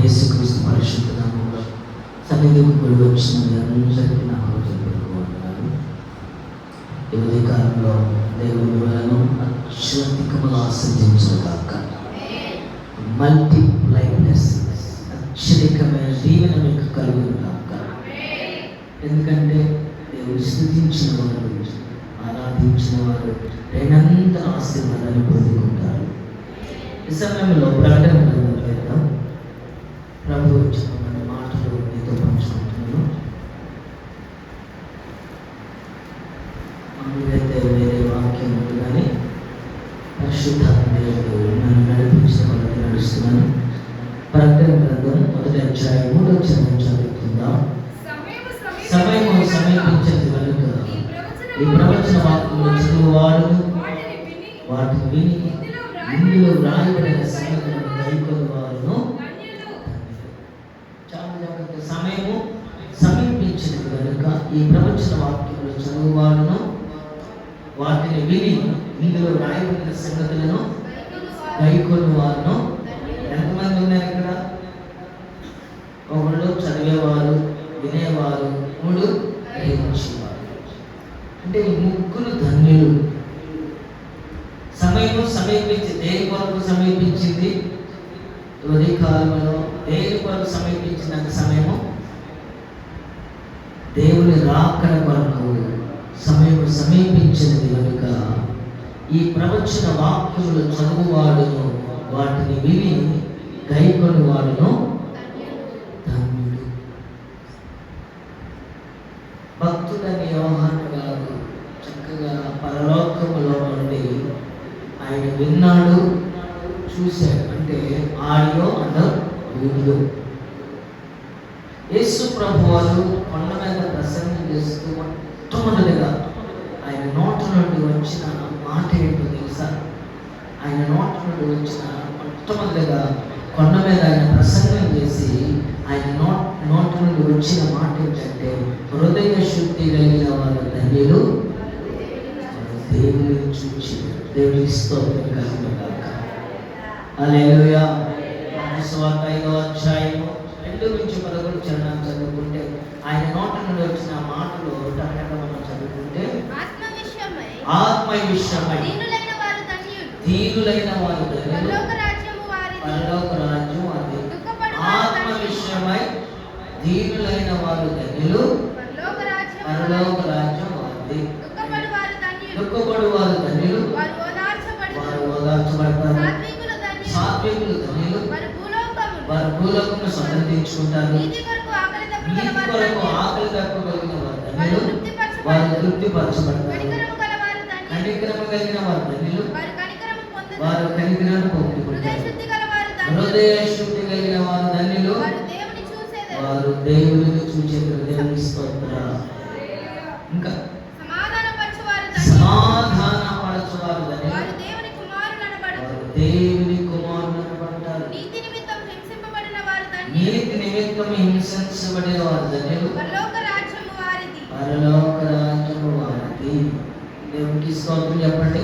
యేసుక్రీస్తు పరిశుద్ధ నామములో సన్నిధికి కూడి వచ్చిన అందరికీ నా హృదయపూర్వక వందనాలు. ఈ ఉదయకాలంలో దేవుని వలన అత్యధికముగా ఆశీర్వదించుగాక. మల్టిప్లై బ్లెస్సింగ్స్, అత్యధికమైన దీవెన మీకు కలుగునుగాక. ఎందుకంటే దేవుడు స్తుతించిన వారు, ఆరాధించిన వారు రెండంత ఆశీర్వాదాన్ని పొందుకుంటారు. ఈ సమయంలో ప్రకటన గ్రంథం చేద్దాం. ప్రభు చెప్పమన్న మాటలు మీతో పంచుకుంటున్నాను. మామూలుగైతే వేరే వాక్యం ఉంది, కానీ పరిశుద్ధాత్మ దేవుడు నన్ను నడిపించిన వాళ్ళకి నడుస్తున్నాను. ప్రకటన గ్రంథం 1వ అధ్యాయం 3వ వచనం చదువుకుందాం. సమయము సమీపించేది కనుక ఈ ప్రవచన వాక్యములు చదువువాడు వాటిని విని ఇందులో వ్రాయబడిన సంగతులను గైకొను వారును. చాలా జాగ్రత్త. సమయము సమీపించినది కనుక ఈ ప్రవచన వాక్యములు చదువువాడును వాటిని విని ఇందులో వ్రాయబడిన సంగతులను గైకొను వారును. ఎంతమంది ఉన్నారు ఇక్కడ? ఒకళ్ళు చదివేవారు, వినేవారు, 3 గ్రహించేవారు. అంటే ఈ ముగ్గురు ధన్యులు. సమయము సమీపించి దేని కొరకు సమీపించింది? ఉదయ కాలంలో దేని కొరకు సమీపించిన సమయము? దేవుని రాకడ కొరకు సమయము సమీపించినది కనుక ఈ ప్రవచన వాక్యములు చదువువాడును వాటిని విని గైకొని వాడును ధన్యుడు. భక్తుడని యోహాను గారు చక్కగా పరలోకములో నుండి ఆయన విన్నాడు, చూశాడు. అంటే ఆడియో అండ్ వీడియో. యేసు ప్రభు వారు కొండ మీద ప్రసంగం చేస్తూ మొట్టమొదటిగా ఆయన నోట నుండి వచ్చిన మాట ఏంటో తెలుసా? ఆయన నోట నుండి వచ్చిన మొట్టమొదటిగా కొండ మీద ఆయన ప్రసంగం చేసి ఆయన నోట నుండి వచ్చిన మాట ఏంటంటే, హృదయ శుద్ధి కలిగిన వారు ధన్యులు, దేవుని చూచి దేవునికి స్తోత్రం కలుగునుగాక. హల్లెలూయా. సువార్త 5వ అధ్యాయము 2-11 చరణాలు చదువుకుంటే ఆయన నోట నుండి వచ్చిన మాటలు మనం చదువుకుంటే, ఆత్మ విషయమై దీనులైన వారు ధన్యులు, పరలోక రాజ్యం వారిది. ఆత్మ విషయమై దీనులైన వారు ధన్యులు, పరలోక రాజ్యం వారిది. దుఃఖపడు వారు ధన్యులు, వారు ఓదార్చబడతారు. సాత్వికులు ధన్యులు, వారు భూలోకమును స్వతంత్రించుకుంటారు. నీతి కొరకు ఆకలి తప్పుగలిగిన వారు ధన్యులు, వారు తృప్తిపరచబడతారు. కనికరము కలిగిన వారు ధన్యులు, వారు కనికరాన్ని పొందుకుంటారు. హృదయ శుద్ధి కలిగిన వారు ధన్యులు, వారు దేవుడిని చూచేందుకు దేవుని స్తోత్రం. ఇంకా సమాధానపరచువారు ధన్యులు, వారు దేవుని కుమారులు అనబడతారు. నీతి నిమిత్తం హింసింపబడిన వారు ధన్యులు, పరలోక రాజ్యము వారిది. దేవునికి స్తోత్రం చెప్పండి.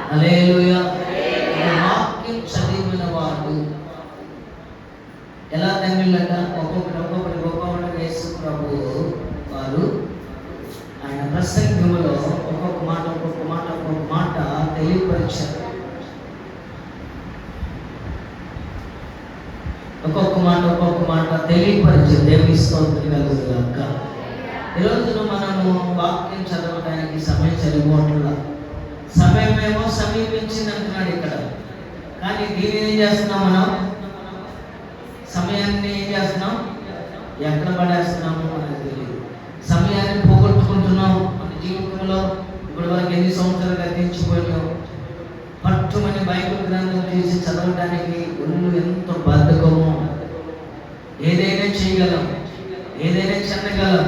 హల్లెలూయా. వాక్యం చదివిన వాడు ఎలా ధన్యులట? ఒక్కొక్కటి యేసు ప్రభు వారు ఆయన ప్రసంగములో ఒక్కొక్క మాట తెలియపరిచారు. ఒక్కొక్క మాట తెలియపరిచారు. దేవుని స్తోత్రం కలుగునుగాక. ఈరోజున మనము వాక్యం చదవడానికి సమయం సరిపోవట్లా. సమయమేమో సమీపించింది అంటున్నాడు ఇక్కడ, కానీ దీన్ని ఏం చేస్తున్నాం? మనం సమయాన్ని ఏం చేస్తున్నాం? ఎక్కడ పడేస్తున్నాము మనకు తెలియదు. సమయాన్ని పోగొట్టుకుంటున్నాం. మన జీవితంలో ఇప్పుడు వరకు ఎన్ని సంవత్సరాలు గతించిపోయాం. పట్టుమని బైబిల్ గ్రంథం తీసి చదవడానికి ఒళ్ళు ఎంత బద్ధకమో. ఏదైనా చేయగలం, ఏదైనా చెందగలం.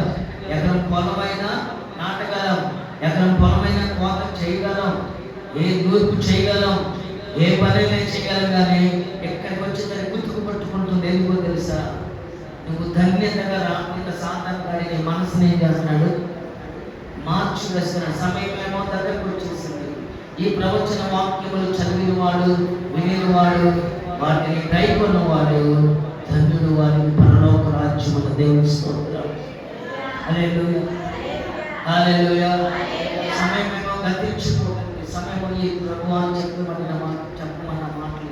ఎకరం పొలమైనా నాటగలం, ఎకరం పొలమైనా కోత చేయగలం, ఏ దూర్పు చేయగలం, ఏ పనైనా చేయగలం. కానీ ఎక్కడికి వచ్చేసరికి గుర్తుకు పట్టుకుంటుంది. ఎందుకో తెలుసా? నువ్వు ధన్యతగా రాకుండా సాధారణ నీ మనసుని ఏం చేస్తున్నాడు? మార్చి వేస్తున్నాడు. సమయమేమో దగ్గరకు వచ్చేసింది. ఈ ప్రవచన వాక్యములు చదివినవాడు, వినినవాడు వాటిని గైకొన్న వాడు ధన్యుడు, వారికి పరలోక రాజ్యమున దేవుని స్తోత్రం. హల్లెలూయా, హల్లెలూయా. సమయమేమో గతించిపోతుంది. సమయం ఈ ప్రభువాన్ని చెప్పమన్న మాటలు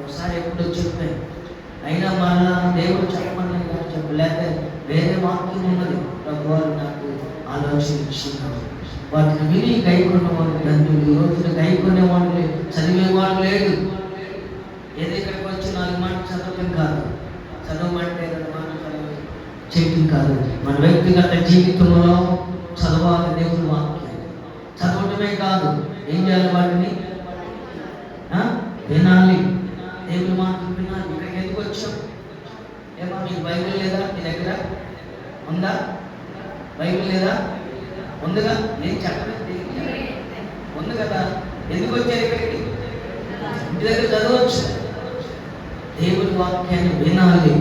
ఒకసారి ఎప్పుడో చెప్పాను, అయినా మళ్ళా దేవుడు చెప్పమని చెప్పలేక వేరే వాక్యం ఉన్నది. ప్రభువారు నాకు ఆలోచన ఇచ్చినాడు. వాటిని విని గైకొన్న వాళ్ళు ధన్యులు. ఈ రోజున గైకొనే వాళ్ళు చదివేవాడు లేడు. ఏదో ఇక్కడికి వచ్చి 4 మాటలు చదవటం కాదు, చదవమంటే 2 మాటలు చేయటం కాదు. మన వ్యక్తిగత జీవితంలో చదవాలి దేవుని వాక్యం. చదవటమే కాదు, ఏం చేయాలి? వాటిని వినాలి. దేవుని మాటలు వినాలి. ఇక్కడికి ఎందుకు వచ్చాం? ఏమో మీకు బైబిల్ లేదా? మీ దగ్గర ఉందా బైబిల్? లేదా? ఉందిగా. నేను చెప్పలేదు, ఉంది కదా. ఎందుకు వచ్చారు ఇక్కడికి? ఇంటి దగ్గర చదవచ్చు. దేవుని వాక్యాన్ని వినాలి.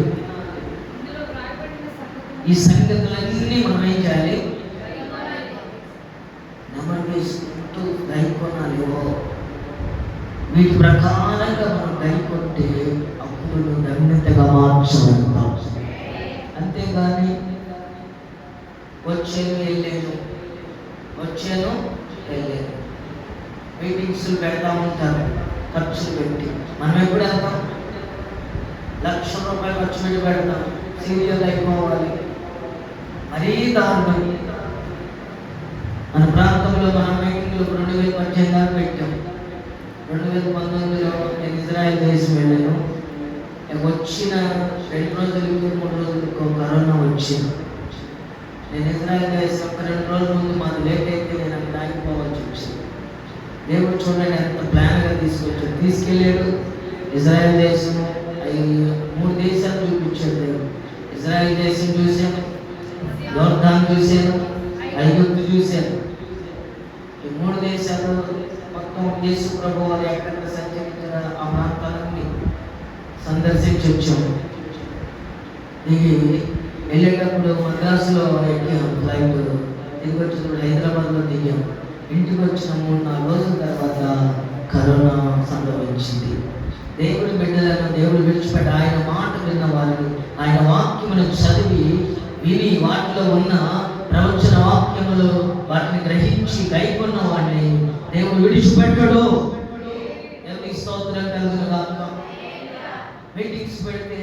ఈ సంగతులన్నీ మనం ఏం చేయాలి? నమ్మేసుకుంటూ గైకొనాలి. వీటి ప్రకారంగా మనం గైకొంటే అప్పుడు ధన్యతగా మార్చబడతాం. అంతేగాని వచ్చాను వెళ్ళాను మీటింగ్స్ పెడతా ఉంటారు ఖర్చులు పెట్టి. మనం ఎప్పుడు వెళ్తాం? ₹1,00,000 ఖర్చు పెట్టి పెడతాం. సీరియల్ అయిపోవాలి. మరీ దారుణం. మన ప్రాంతంలో మన మీటింగ్లో 2018 దాకా పెట్టాం. 2019లో నేను ఇజ్రాయెల్ దేశం వెళ్ళాను. వచ్చిన 2 రోజులకి 3 రోజులకు కరోనా వచ్చింది. నేను ఇజ్రాయెల్ దేశం ఒక 2 రోజుల ముందు మాకు లేట్ అయితే నేను అక్కడ ఆగిపోవాల్సి వచ్చింది. దేవుడు చూడండి ఎంత ప్లాన్గా తీసుకెళ్ళాడు. ఇజ్రాయెల్ దేశము 3 దేశాలు చూపించాడు దేవుడు. ఇజ్రాయెల్ దేశం చూశాను, యోర్దాను చూశాను, ఐగుప్తు చూశాను. ఈ 3 దేశాలు మొత్తం యేసు ప్రభు వారు ఎక్కడ సంచరించిన ఆ ప్రాంతాలన్నీ సందర్శించి వచ్చాము. ఇది వెళ్ళేటప్పుడు మద్రాసులో ఎక్కాం ఫ్లైట్. తిరిగి వచ్చినప్పుడు హైదరాబాద్లో దిగాం. ఇంటికి వచ్చిన 3-4 రోజుల తర్వాత కరోనా సంభవించింది. దేవుడి బిడ్డలను దేవుడు విడిచిపెట్టి ఆయన మాట విన్న వారిని, ఆయన వాక్యమును చదివి విని వాటిలో ఉన్న ప్రవచన వాక్యములు వాటిని గ్రహించి గైకొన్న వాడిని దేవుడు విడిచిపెట్టడు. దేవునికి స్తోత్రం కలుగును గాక. మీటింగ్స్ పెడితే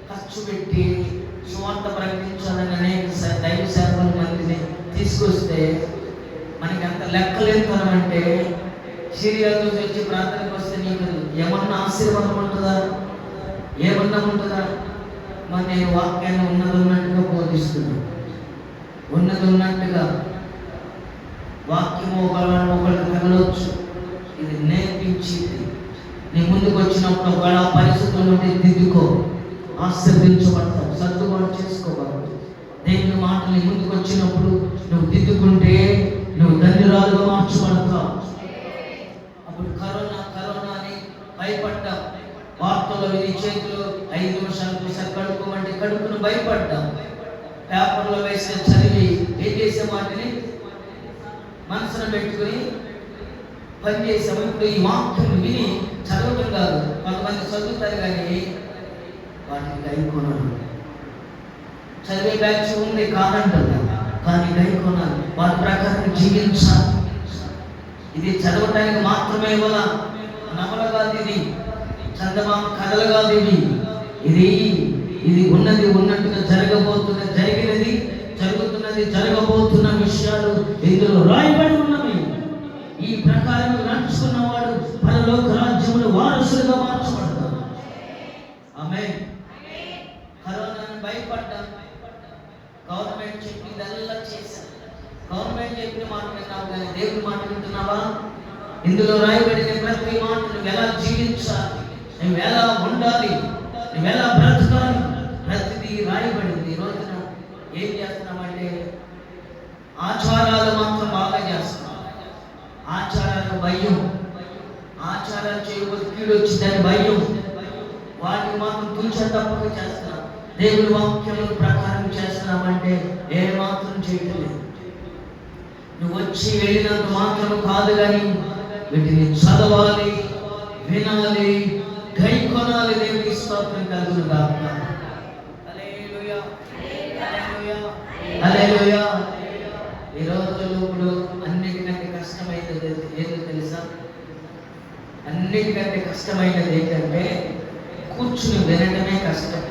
ఖర్చు పెట్టి సువార్త ప్రకటించాలని అనేక దైవ సేవకుల మందిని తీసుకొస్తే మనకి అంత లెక్కలేనితనం. అంటే సీరియల్ చూసి వచ్చి ప్రార్థనకు వస్తే నీకు ఏమన్నా ఆశీర్వాదం ఉంటుందా? ఏమన్నా ఉంటుందా? మరి నేను వాక్యాన్ని ఉన్నట్టుగా బోధిస్తున్నాను. ఉన్నట్టుగా వాక్యం ఒకరికి తగలవచ్చు. ఇది నేర్పించింది. నీ ముందుకు వచ్చినప్పుడు ఒకవేళ పరిస్థితులు ఉంటే దిద్దుకో, ఆశీర్వదించబడతావు, సర్దుబాటు చేసుకోవాలి. దేవుని మాటలు నీ ముందుకు వచ్చినప్పుడు నువ్వు దిద్దుకుంటే నువ్వు ధన్యురాలుగా మార్చబడతావు. అప్పుడు కరోనా అని భయపడ్డాం. వార్తల్లో విని చేతులు 5 నిమిషాలు కడుక్కోమంటే కడుక్కును భయపడ్డాం. పేపర్లో వేసిన చదివి ఏం చేసే వాటిని మనసును పెట్టుకుని పనిచేసాము. ఇప్పుడు ఈ వాక్యం విని చదవటం కాదు, కొంతమంది చదువుతారు కానీ వాటిని గైకొనాలి. చదివే బ్యాచ్ ఉంది కాదంటారు, కానీ గైకొనాలి. వాటి ప్రకారం జీవించాలి. ఇది చదవటానికి మాత్రమే నవల కాదు, ఇది చందమామ కథలు కాదు. ఇది ఉన్నట్టుగా జరిగినది జరుగుతున్నది జరగబోతున్న విషయాలు ఇందులో రాయబడి ఉన్నవి. ఈ ప్రకారం నడుచుకున్నవాడు పరలోక రాజ్యములు వారసులుగా మార్చబడతాడు. ఆమేన్. కరోనాను భయపడ్డాం. గవర్నమెంట్ చెప్పిందల్లా చేశాం. గవర్నమెంట్ చెప్పిన మాట విన్నావు కానీ దేవుని మాట వింటున్నావా? ఇందులో రాయబడిన ప్రతి మాట నువ్వు ఎలా జీవించాలి, నువ్వు ఎలా ఉండాలి, నువ్వు ఎలా బ్రతకాలి, ప్రతిదీ రాయబడింది. ఈ రోజున ఏం చేస్తున్నామంటే ఆచారాలు మాత్రం బాగా చేస్తున్నాం. ఆచారాలకు భయం, ఆచారాలు చేయకపోతే కీడు వచ్చిందని భయం, వాటికి మాత్రం తుంచ తప్పక చేస్తున్నాం. దేవుని వాక్యముల ప్రకారం చేస్తున్నామంటే ఏ మాత్రం చేయట్లేదు. నువ్వు వచ్చి వెళ్ళినంత మాత్రం కాదు కానీ వీటిని చదవాలి, వినాలి, గైకొనాలి. అనేది ఏంటంటే కూర్చుని వినడమే కష్టం.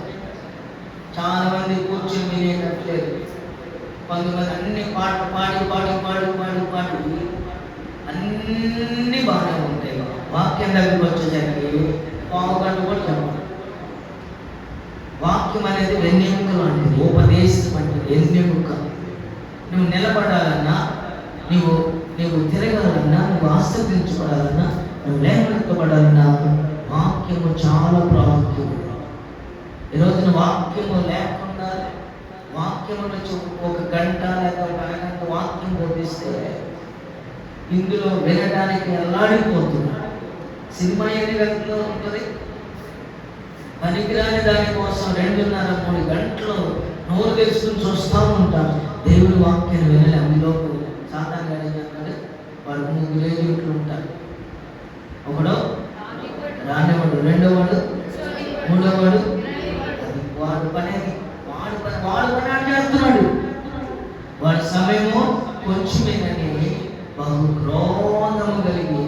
చాలా మంది కూర్చుని వినేటట్లేదు. కొంతమంది అన్ని పాటలు పాడి పాడి పాడి పాడి పాడి అన్నీ బాగానే ఉంటాయి. వాక్యం దగ్గరికి వచ్చేసరికి పావుగంట కూడా చెప్పాలి. వాక్యం అనేది వెన్నెముక లాంటిది, ఉపదేశం అంటే వెన్నెముక. నువ్వు నిలబడాలన్నా, నువ్వు తిరగాలన్నా, నువ్వు ఆస్వాదించబడాలన్నా, నువ్వు లేఖనెత్తబడాలన్నా వాక్యము చాలా ప్రాముఖ్యం. ఈరోజున వాక్యము లేకుండా, వాక్యము నుంచి ఒక గంట లేదా ఒక అరగంట వాక్యం బోధిస్తే ఇందులో వినడానికి అల్లాడిపోతుంది. సినిమా ఎన్ని గంటలో ఉంటుంది? పనికిరాని దానికోసం 2.5-3 గంటలు నోరు తెలుసుకుని చూస్తూ ఉంటాం. దేవుడి వాక్యాన్ని వినాలి. అందులో సాతాను అడిగినాడు, వాడు 3 ఏజెంట్లు ఉంటారు. ఒకడు రానివాడు, రెండోవాడు, మూడోవాడు. అది వాడు పని చేస్తున్నాడు. వాడి సమయము కొంచెమేనని బహు క్రోధము కలిగి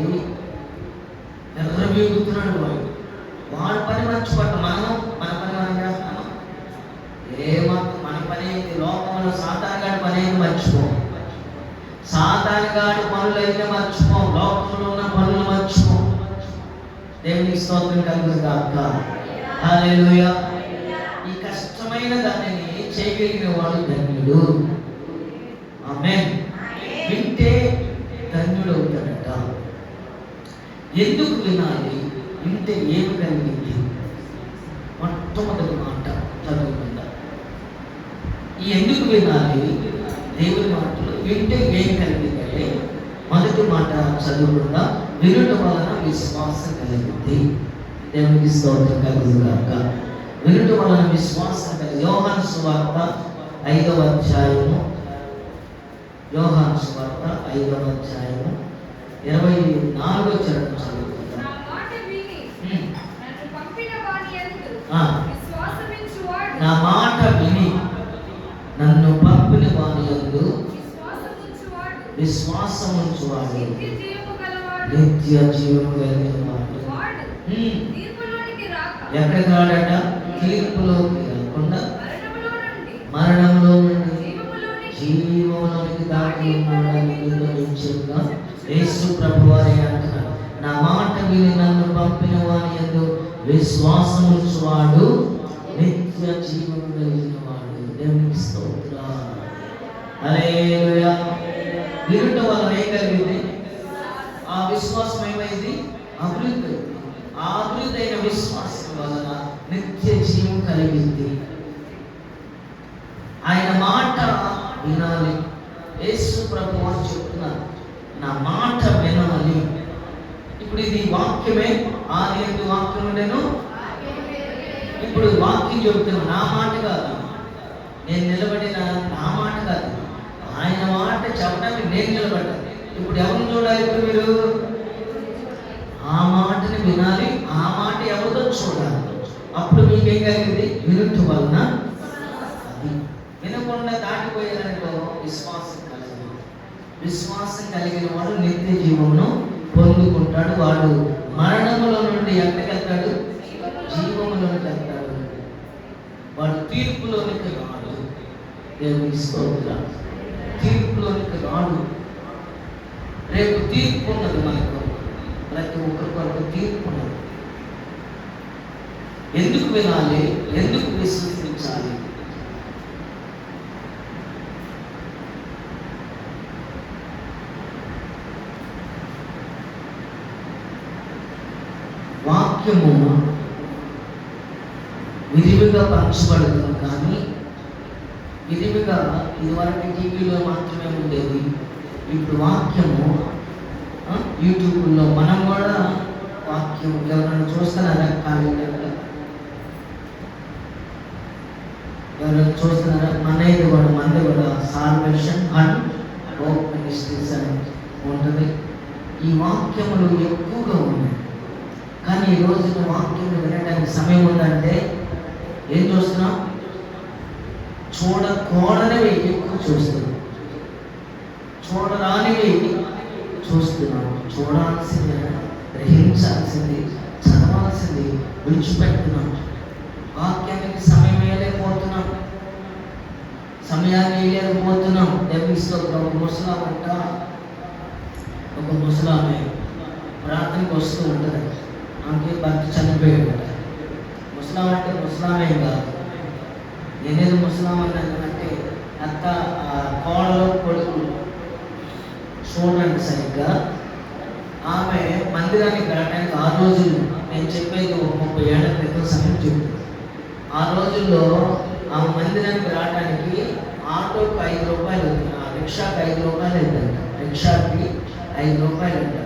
ఎర్రబీగుతున్నాడు. వాడి పని మర్చిపట్ట మన పని మనం చేస్తాము. ఏమాత్రం మన పని ఏంటి? లోకంలో సాతానుగాడి పని అయితే మర్చిపో, సాతానుగాడి పనులు అయితే మర్చిపో, లోకంలో ఉన్న పనులు మర్చిపో. దేవునికి స్తోత్రం కలుగుగాక. హల్లెలూయా. ఈ కష్టమైన దానిని చేయగలిగిన వాడు ధన్యుడు. ఆమేన్. వింటే ధన్యుడు అవుతాడట. ఎందుకు వినాలి? వింటే ఏమి కలిగింది? మొట్టమొదటి మాట చదువుకుందాం. ఈ ఎందుకు వినాలి? దేవుని మాటలు వింటే ఏమి కలిగిందంటే మొదటి మాట చదువుకుందాం. వినుట వలన విశ్వాసం కలిగింది. దేవునికి స్తోత్రం కలుగుగాక. వినుట వలన విశ్వాసం కలిగి. యోహాను సువార్త 5వ అధ్యాయము, యోహాను సువార్త 5వ అధ్యాయము 24వ చరణం చదువుకుందాం. నా మాట విని నన్ను పంపిన వాని యందు విశ్వాసముంచువాడు నిత్య జీవము కలిగిన వాడు. ఎక్కడికి రాడట? తీర్పులోకి రాకుండా మరణంలో నుండి జీవములోనికి దాటి ఉన్నాడని నిర్ణయించుగా యేసు ప్రభువారే అంటున్నాడు. నా మాట విని నన్ను పంపిన వాని యందు విశ్వాసముంచువాడు నిత్య జీవము కలిగిన వాడు. దేవునికి స్తోత్రం. హల్లెలూయా. వినుట వలన ఏం కలిగింది? ఆ విశ్వాసం ఏమైంది? అభివృద్ధి. ఆ అభివృద్ధి అయిన విశ్వాసం వలన నిత్య జీవం కలిగింది. ఆయన మాట వినాలి. యేసు ప్రభు వారు చెప్తున్నారు, నా మాట వినాలి. ఇప్పుడు ఇది వాక్యమే. ఆది యందు వాక్యం ఉండెను. ఇప్పుడు వాక్యం చెబుతున్నా, నా మాట కాదు, నేను నిలబడిన నా మాట కాదు, ఆయన మాట చెప్పడానికి నేను నిలబడ్డాను. ఇప్పుడు ఎవరిని చూడాలి? ఇప్పుడు మీరు ఆ మాటని వినాలి. ఆ మాట ఎవరితో చూడాలి. అప్పుడు మీకేం కలిగింది? వినుట వలన. అది వినకుండా దాటిపోయారనుకో విశ్వాసం కలిగింది. విశ్వాసం కలిగిన వాడు నిత్య జీవమును పొందుకుంటాడు. వాడు మరణములో నుండి ఎక్కడికి వెళ్తాడు? జీవములోనికి వెళ్తాడు. వాడు తీర్పులోనికి రాడు. దేవునికి స్తోత్రం. తీర్పులోనికి రాడు. రేపు తీర్పు ఉన్నది. మనకు ప్రతి ఒక్కరి కొరకు తీర్పు ఉన్నది. ఎందుకు వినాలి? ఎందుకు విశ్వసించాలి? వాక్యము విరివిగా పంచబడుతుంది. కానీ విరివిగా ఇదివరకు టీవీలో మాత్రమే ఉండేది. ఇప్పుడు వాక్యము యూట్యూబ్లో మనం కూడా వాక్యం ఎవరైనా చూస్తున్నారా? కానీ ఎవరైనా చూస్తున్నారా? మనది కూడా సాల్వేషన్ అండ్ హోప్ మినిస్ట్రీస్ అని ఉంటుంది. ఈ వాక్యములు ఎక్కువగా ఉన్నాయి. కానీ ఈ రోజున వాక్యం వినడానికి సమయం ఉందంటే ఏం చూస్తున్నాం? చూడకూడనివి ఎక్కువ చూస్తున్నాం, చూడరానివి చూస్తున్నాం. చూడాల్సింది, గ్రహించాల్సింది, చదవాల్సింది విడిచిపెడుతున్నాం. వాక్యానికి సమయం వేయలేకపోతున్నాం, సమయాన్ని వేయలేకపోతున్నాం. ఒక ముసలామె ప్రార్థనకు వస్తూ ఉంటుంది. ఆమెకి భర్త చనిపోయాడు. ముసలాం అంటే ముసలామే కాదు. నేనేదో ముసలాం అంటే అత్త కోడలో కొడుకు. చూడండి సరిగ్గా, ఆమె మందిరానికి రావడానికి ఆ రోజుల్లో, నేను చెప్పేది 30 ఏళ్ల క్రితం సమయం చెప్తుంది. ఆ రోజుల్లో ఆమె మందిరానికి రావడానికి ఆటోకి 5 రూపాయలు, రిక్షాకి 5 రూపాయలు అవుతుందంట. రిక్షాకి 5 రూపాయలు అంట.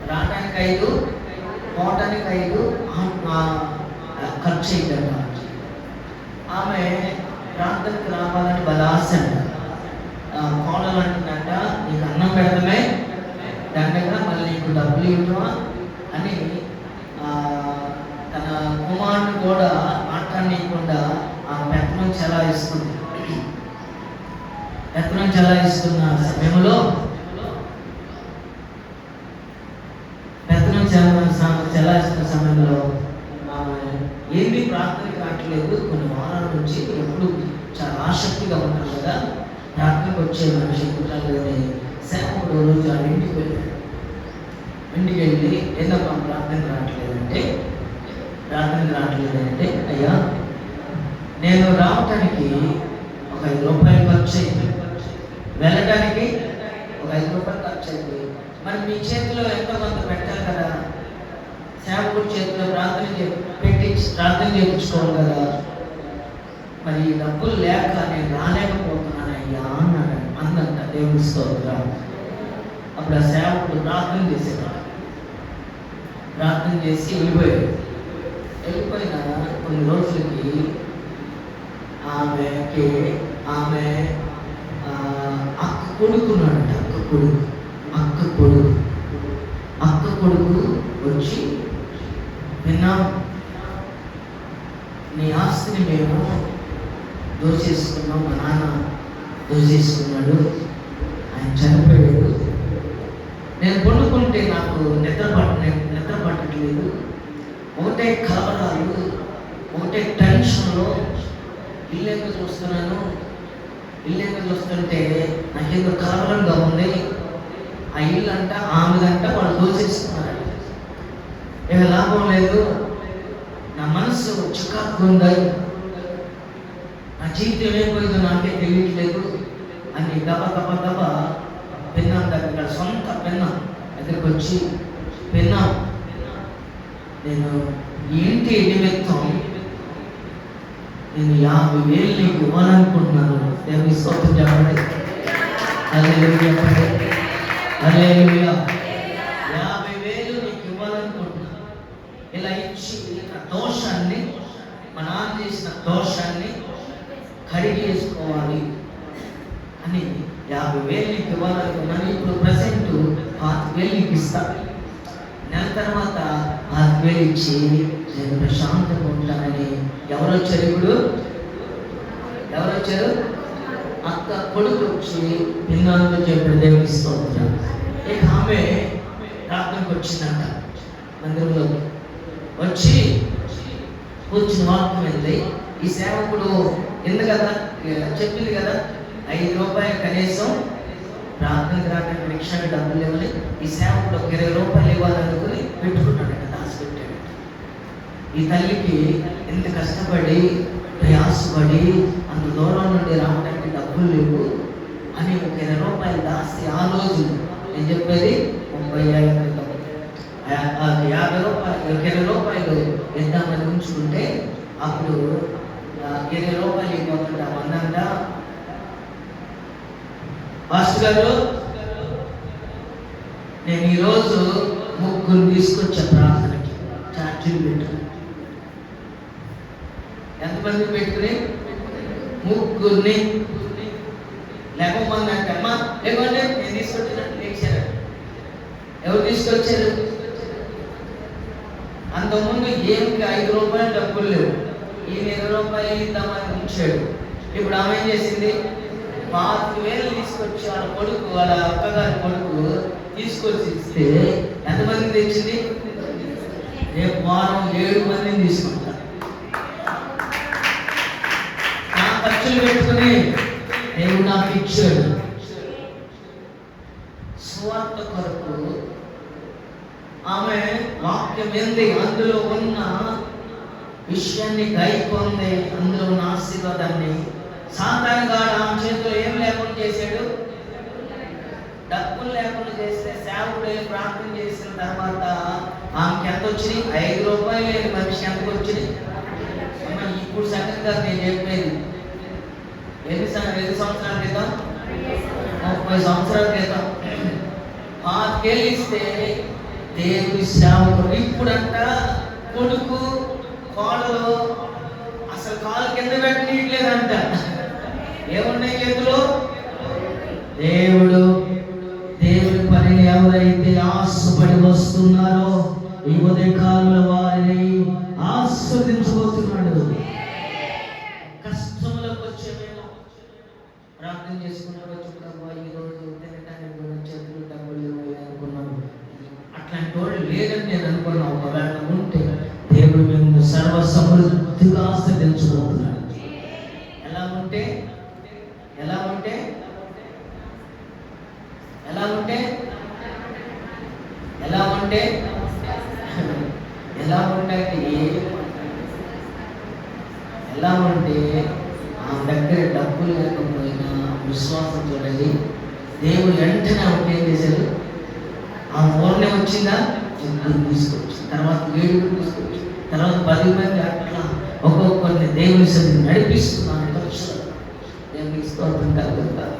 రావడానికి 5, పోవటానికి 5 ఖర్చు అయిందంట. ఆమె ప్రాంతానికి రావాలని బలాస అంట. కోడలు అంటుందంట, నీకు అన్నం పెడతామే దండగా, మళ్ళీ నీకు డబ్బులు ఇవ్వటమా అని తన కుమారుని కూడా మాట్లాడనీయకుండా ఆ పెత్తనం చెలాయిస్తుంది. పెత్తనం చెలాయిస్తున్న సమయంలో, చెలాయిస్తున్న సమయంలో ఏంటి ప్రార్థనకి రావట్లేదు. కొన్ని వారాల నుంచి ఎప్పుడు చాలా ఆసక్తిగా ఉంటారు కదా, ప్రార్థనకు వచ్చే మనిషి కుట్రాలని సేవకుడు రోజు వాళ్ళ ఇంటికి వెళ్ళాడు. ఇంటికి వెళ్ళి ఏందమ్మా ప్రార్థనకు రావట్లేదంటే, అయ్యా నేను రావటానికి ఒక 5 రూపాయలు ఖర్చు అయింది, వెళ్ళటానికి ఒక 5 రూపాయలు ఖర్చు అయింది. మరి మీ చేతిలో ఎంతో కొంత పెట్టాలి కదా, సేవకుడి చేతిలో ప్రార్థన చేయించుకోవాలి కదా, మరి ఈ డబ్బులు లేక నేను రాలేకపోతున్నాను అయ్యా అన్నాడు. అందంట దేవుని స్తోత్రం. అప్పుడు ఆ సేవకుడు ప్రార్థన చేసి వెళ్ళిపోయిన కొన్ని రోజులకి ఆమె అక్క కొడుకున్నాడంట. అక్క కొడుకు వచ్చి, విన్నాం నీ ఆస్తిని మేము దోచేసుకున్నాం, మా నాన్న దోచేసుకున్నాడు, ఆయన చనిపోయాడు, నేను పండుకుంటే నాకు నిద్ర పట్టట్లేదు, ఒకటే కలవరాలు, ఒకటే టెన్షన్లో ఇల్లు చూస్తుంటే నాకేదో కలవరంగా ఉంది. ఆ ఇల్లు అంట ఆమెదంట వాళ్ళు దోచేస్తున్నారు. ఇక లాభం లేదు, నా మనసు చికాకు ఉంది, నా జీవితం ఏమైపోయిందో నాకే తెలియట్లేదు అని దబ పెన్నాం దగ్గర, సొంత పెన్నాం దగ్గరికి వచ్చి, పెన్నాం నేను ఇంటి నిమిత్తం నేను 50,000 నీకు ఇవ్వాలనుకుంటున్నాను. దేవుని స్తోత్రం చెప్పండి. హల్లెలూయా. 50,000 నీకు ఇవ్వాలనుకుంటున్నాను. ఇలా ఇచ్చి దోషాన్ని, మా నాన్న చేసిన దోషాన్ని కడిగి వేసుకోవాలి అని 50,000 నీకు ఇవ్వాలనుకున్నాను. ఇప్పుడు ప్రజెంట్ 5,000 నీకు ఇస్తాను. నెల తర్వాత 5,000 ఇచ్చి నేను ప్రశాంతంగా ఉంటానని ఎవరు వచ్చారు? అక్క కొడుకు వచ్చి పిల్లలతో చెప్పిన దేవుని స్తోత్రం. ఇక ఆమె ప్రార్థనకు వచ్చిందంట. మందిరంలో వచ్చి కూర్చుని వాక్యం వెళ్ళి, ఈ సేవకుడు ఎందుకదా చెప్పింది కదా 5 రూపాయలు కనీసం ప్రార్థనకు రావడానికి రిక్షాకి డబ్బులు ఇవ్వాలి, ఈ సేవకుడు ఒక 20 రూపాయలు ఇవ్వాలనుకుని పెట్టుకున్నాడు. దాచిపెట్టాడు. ఈ తల్లికి ఎంత కష్టపడి ప్రయాసపడి అంత దూరం నుండి రావడానికి డబ్బులు లేవు అని ఒక 20 రూపాయలు దాచి, ఆ రోజు నేను చెప్పేది 30 ఏళ్ల క్రితం 20 రూపాయలు ఇద్దామని ఉంచుకుంటే, అప్పుడు 20 రూపాయలు ఇవ్వకుండా అన్నంట, మాస్టర్ గారు నేను ఈరోజు 3 తీసుకొచ్చా ప్రార్థనకి, ఛార్జీలు పెట్టుకుని. ఎంతమంది పెట్టుకుని? 3 లేకపోతే అంటే అమ్మా లేకపోతే నేను తీసుకొచ్చినట్టు లేచారు. ఎవరు తీసుకొచ్చారు? అంతకుముందు ఏమికి 5 రూపాయలు డబ్బులు లేవు, ఈయన 20 రూపాయలు ఇద్దామని ఉంచాడు. ఇప్పుడు ఆమె ఏం చేసింది? 5,000 తీసుకొచ్చి వాళ్ళ కొడుకు, వాళ్ళ అక్కగారి కొడుకు తీసుకొచ్చి ఇస్తే ఎంతమంది తెచ్చింది? రేపు వారం 7 మందిని తీసుకుంటా. నా ఖర్చులు పెట్టుకుని దేవుడు నాకు ఇచ్చాడు. స్వార్థ కొరకు ఆమె వాక్యం ఏంది, అందులో ఉన్న విషయాన్ని గైకొంది, అందులో ఉన్న ఆశీర్వాదాన్ని. సాతాను గాడు ఆమె చేతిలో ఏం లేకుండా చేశాడు, డబ్బులు లేకుండా చేస్తే సేవకుడు ప్రార్థన చేసిన తర్వాత ఆమెకి ఎంత వచ్చినాయి? 5 రూపాయలు లేని మనిషి ఎంతకు వచ్చినాయి? ఇప్పుడు సంగతి గారు నేను చెప్పేది ఎన్ని సంవత్సరాల క్రితం, 30 సంవత్సరాల క్రితం 5,000 ఇస్తే దేవుడి సేవకుడు. ఇప్పుడంట కొడుకు కోడలు అసలు కాలు కింద పెట్టనీయట్లేదంట. ఏమున్నాయి చేతులు? దేవుడి పనిని ఎవరైతే ఆశపడి వస్తున్నారో ఈ ఉదయకాలంలో వారిని ఆస్వాదించబోతున్నాడు. కష్టంలోకి వచ్చే మేము ప్రార్థన చేసుకున్నాడు, ఈరోజు తినడానికి చేతులు డబ్బులు అనుకున్నాము. అట్లాంటి వాళ్ళు లేదని నేను అనుకున్నాను. ఒకవేళ ఉంటే దేవుడు మేము సర్వ సమృద్ధిగా ఆస్వాదించబోతున్నాడు. ఎలా ఉంటే ఆ దగ్గర డబ్బులు లేకపోయినా విశ్వాసం చూడండి, దేవుడు వెంటనే ఒకటి ఏం చేశారు, ఆ ఊరినే వచ్చిందా తీసుకొచ్చి, తర్వాత 7 తీసుకొచ్చి, తర్వాత 10 మంది, అట్లా ఒక్కొక్కరిని దేవుని సన్నిధికి నడిపిస్తున్నాను. దేవునికి స్తోత్రం కలుగుతారు.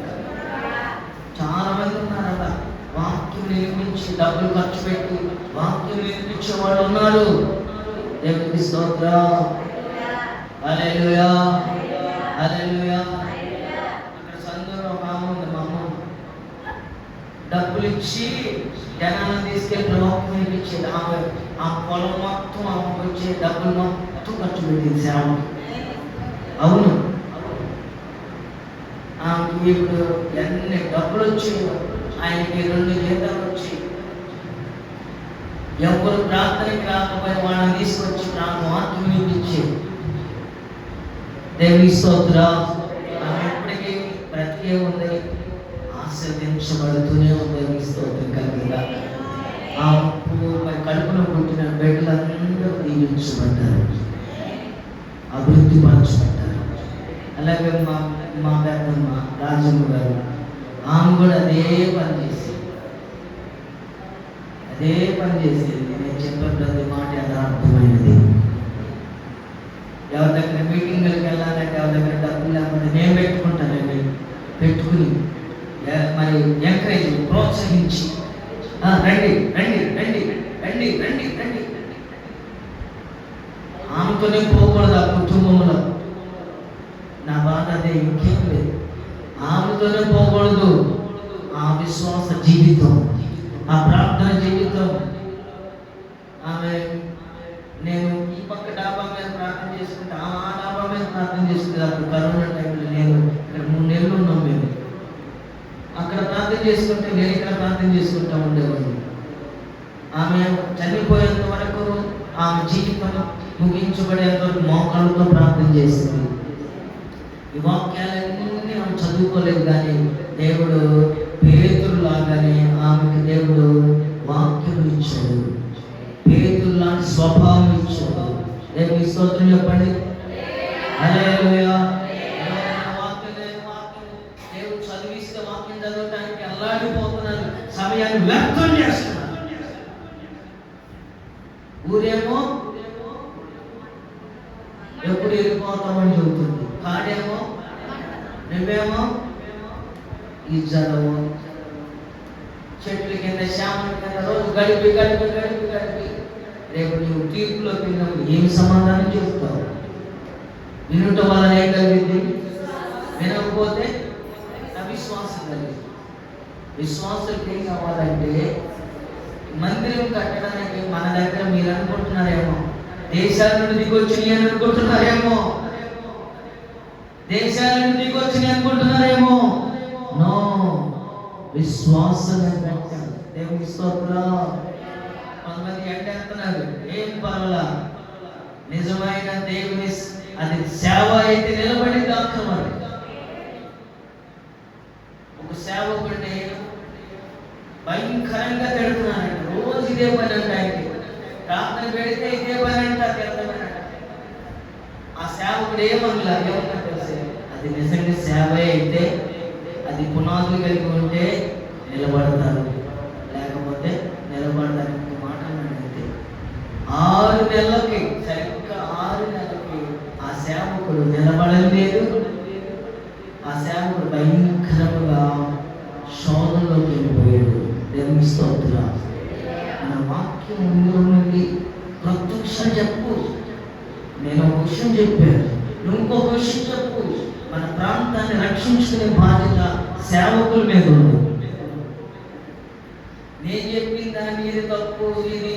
చాలా మంది ఉన్నారు అలా వాక్యం నిర్మించి డబ్బులు ఖర్చు పెట్టి వాక్యం నిర్మించే వాళ్ళు ఉన్నారు. దేవునికి స్తోత్రం. హల్లెలూయా, హల్లెలూయా. అక్కడ సందులో ఒక ఆమె ఉంది, మా అమ్మ. డబ్బులు ఇచ్చి జనాలను తీసుకెళ్ళి వాక్యం నిర్మించేది. ఆమె ఆ పొలం మొత్తం ఆమెకు వచ్చే డబ్బులు మొత్తం ఖర్చు పెట్టింది సేవకి. అవును, ఆమెకి ఇప్పుడు ఎన్ని డబ్బులు వచ్చాయో, ఆయనకి 2 జీతాలు వచ్చి ఎవరు ప్రార్థనకి రాకపోయినా వాళ్ళని తీసుకొచ్చి నాకు వాక్యం వినిపించేది. దేవుని స్తోత్రం. ఆమె ఎప్పటికీ బ్రతికే ఉంది, ఆశీర్వదించబడుతూనే ఉంది. దేవుని స్తోత్రం కలుగుతా. ఆ మరి కడుపులో పుట్టిన బిడ్డలందరూ దీవించబడ్డారు, అభివృద్ధి పరచబడ్డారు. అలాగే మా పెద్దమ్మ రాజమ్మ గారు, ఆమె కూడా అదే పని చేసేది. నేను చెప్పే ప్రతి మాట యథార్థమైనది. ఎవరి దగ్గర మీటింగ్లకు వెళ్ళాలంటే ఎవరి దగ్గర డబ్బులు లేకపోతే నేను పెట్టుకుంటానండి. పెట్టుకుని మరి ఎంకరేజ్, ప్రోత్సహించి రండి రండి రండి రండి రండి రండి. ఆమెతోనే పోకూడదు ఆ కుటుంబంలో. నా బాధ అదే, ఇంకేం లేదు. ఆమెతోనే పోకూడదు. ఆ విశ్వాస జీవితం, ఆ ప్రార్థన జీవితం. ఆమె నేను ఈ పక్క డాబా మీద ప్రార్థన చేసుకుంటే ఆ డాబా మీద ప్రార్థన చేసుకుంటే, అప్పుడు కరోనా టైంలో నేను ఇక్కడ 3 నెలలు ఉన్నాం మేము. అక్కడ ప్రార్థన చేసుకుంటే నేను ఇక్కడ ప్రార్థన చేసుకుంటా ఉండేవాళ్ళు. ఆమె చనిపోయేంత వరకు, ఆమె జీవితం ముగించబడేంత వరకు మోకాళ్ళతో ప్రార్థన చేసింది. ఈ వాక్యాలన్నీ ఆమె చదువుకోలేదు, కానీ దేవుడు పేతురులాగానే ఆమెకు దేవుడు వాక్యం ఇచ్చాడు, పేతురులాంటి స్వభావం ఇచ్చాడు. దేవుని స్తోత్రం చెప్పండి. హల్లెలూయా. దేవుడు చదివిస్తే వాక్యం చదవడానికి అల్లాడిపోతున్నారు, సమయాన్ని వ్యర్థం చేస్తున్నారు. ఊరేమో ఎప్పుడు వెళ్ళిపోతామని చెబుతుంది, కాడేమో నువ్వేమో ఈ జలము చెట్ల కింద శ్యామల కింద రోజు గడిపి రేపు నువ్వు తీర్పులో పిల్లలు ఏమి సమాధానం చెప్తావు? వినుట వలన ఏం కలిగింది? వినకపోతే అవిశ్వాసం కలిగింది. విశ్వాసులకు ఏం కావాలంటే, మందిరం కట్టడానికి మన దగ్గర మీరు అనుకుంటున్నారేమో దేశాల నుండి దిగొచ్చినాయి అని అనుకుంటున్నారేమో, దేశాల నుండి దిగొచ్చినాయి అనుకుంటున్నారేమో. నో, విశ్వాసం. దేవుని స్తోత్రం. కొంతమంది ఎండేస్తున్నారు, ఏం పర్వాలా. నిజమైన దేవుని అది సేవ అయితే నిలబడి దాకా మరి. ఒక సేవకుడిని భయంకరంగా తిడుతున్నానంట. రోజు ఇదే పని అంట ఆయనకి. ప్రార్థన పెడితే ఇదే పని అంట, తిడతానంట. ఆ సేవకుడు ఏమన్నా తెలిసే అది నిజంగా సేవే అయితే అది పునాదులు కలిగి ఉంటే నిలబడతారు, లేకపోతే నిలబడడానికి మాట అయితే 6 నెలలకి సరిగ్గా 6 నెలలకి ఆ సేవకుడు నిలబడలేదు. ఆ సేవకుడు భయంకరంగా శోధనలోకి వెళ్ళిపోయాడు. దేవుని స్తోత్రం. మన వాక్యం ముందు నుండి ప్రత్యక్షం చెప్పు, నేను ఒక విషయం చెప్పాను, నువ్వు ఇంకొక విషయం చెప్పు. మన ప్రాంతాన్ని రక్షించుకునే బాధ్యత సేవకుల మీద ఉంది. నేను చెప్పిన దాన్ని ఇది తప్పు, ఇది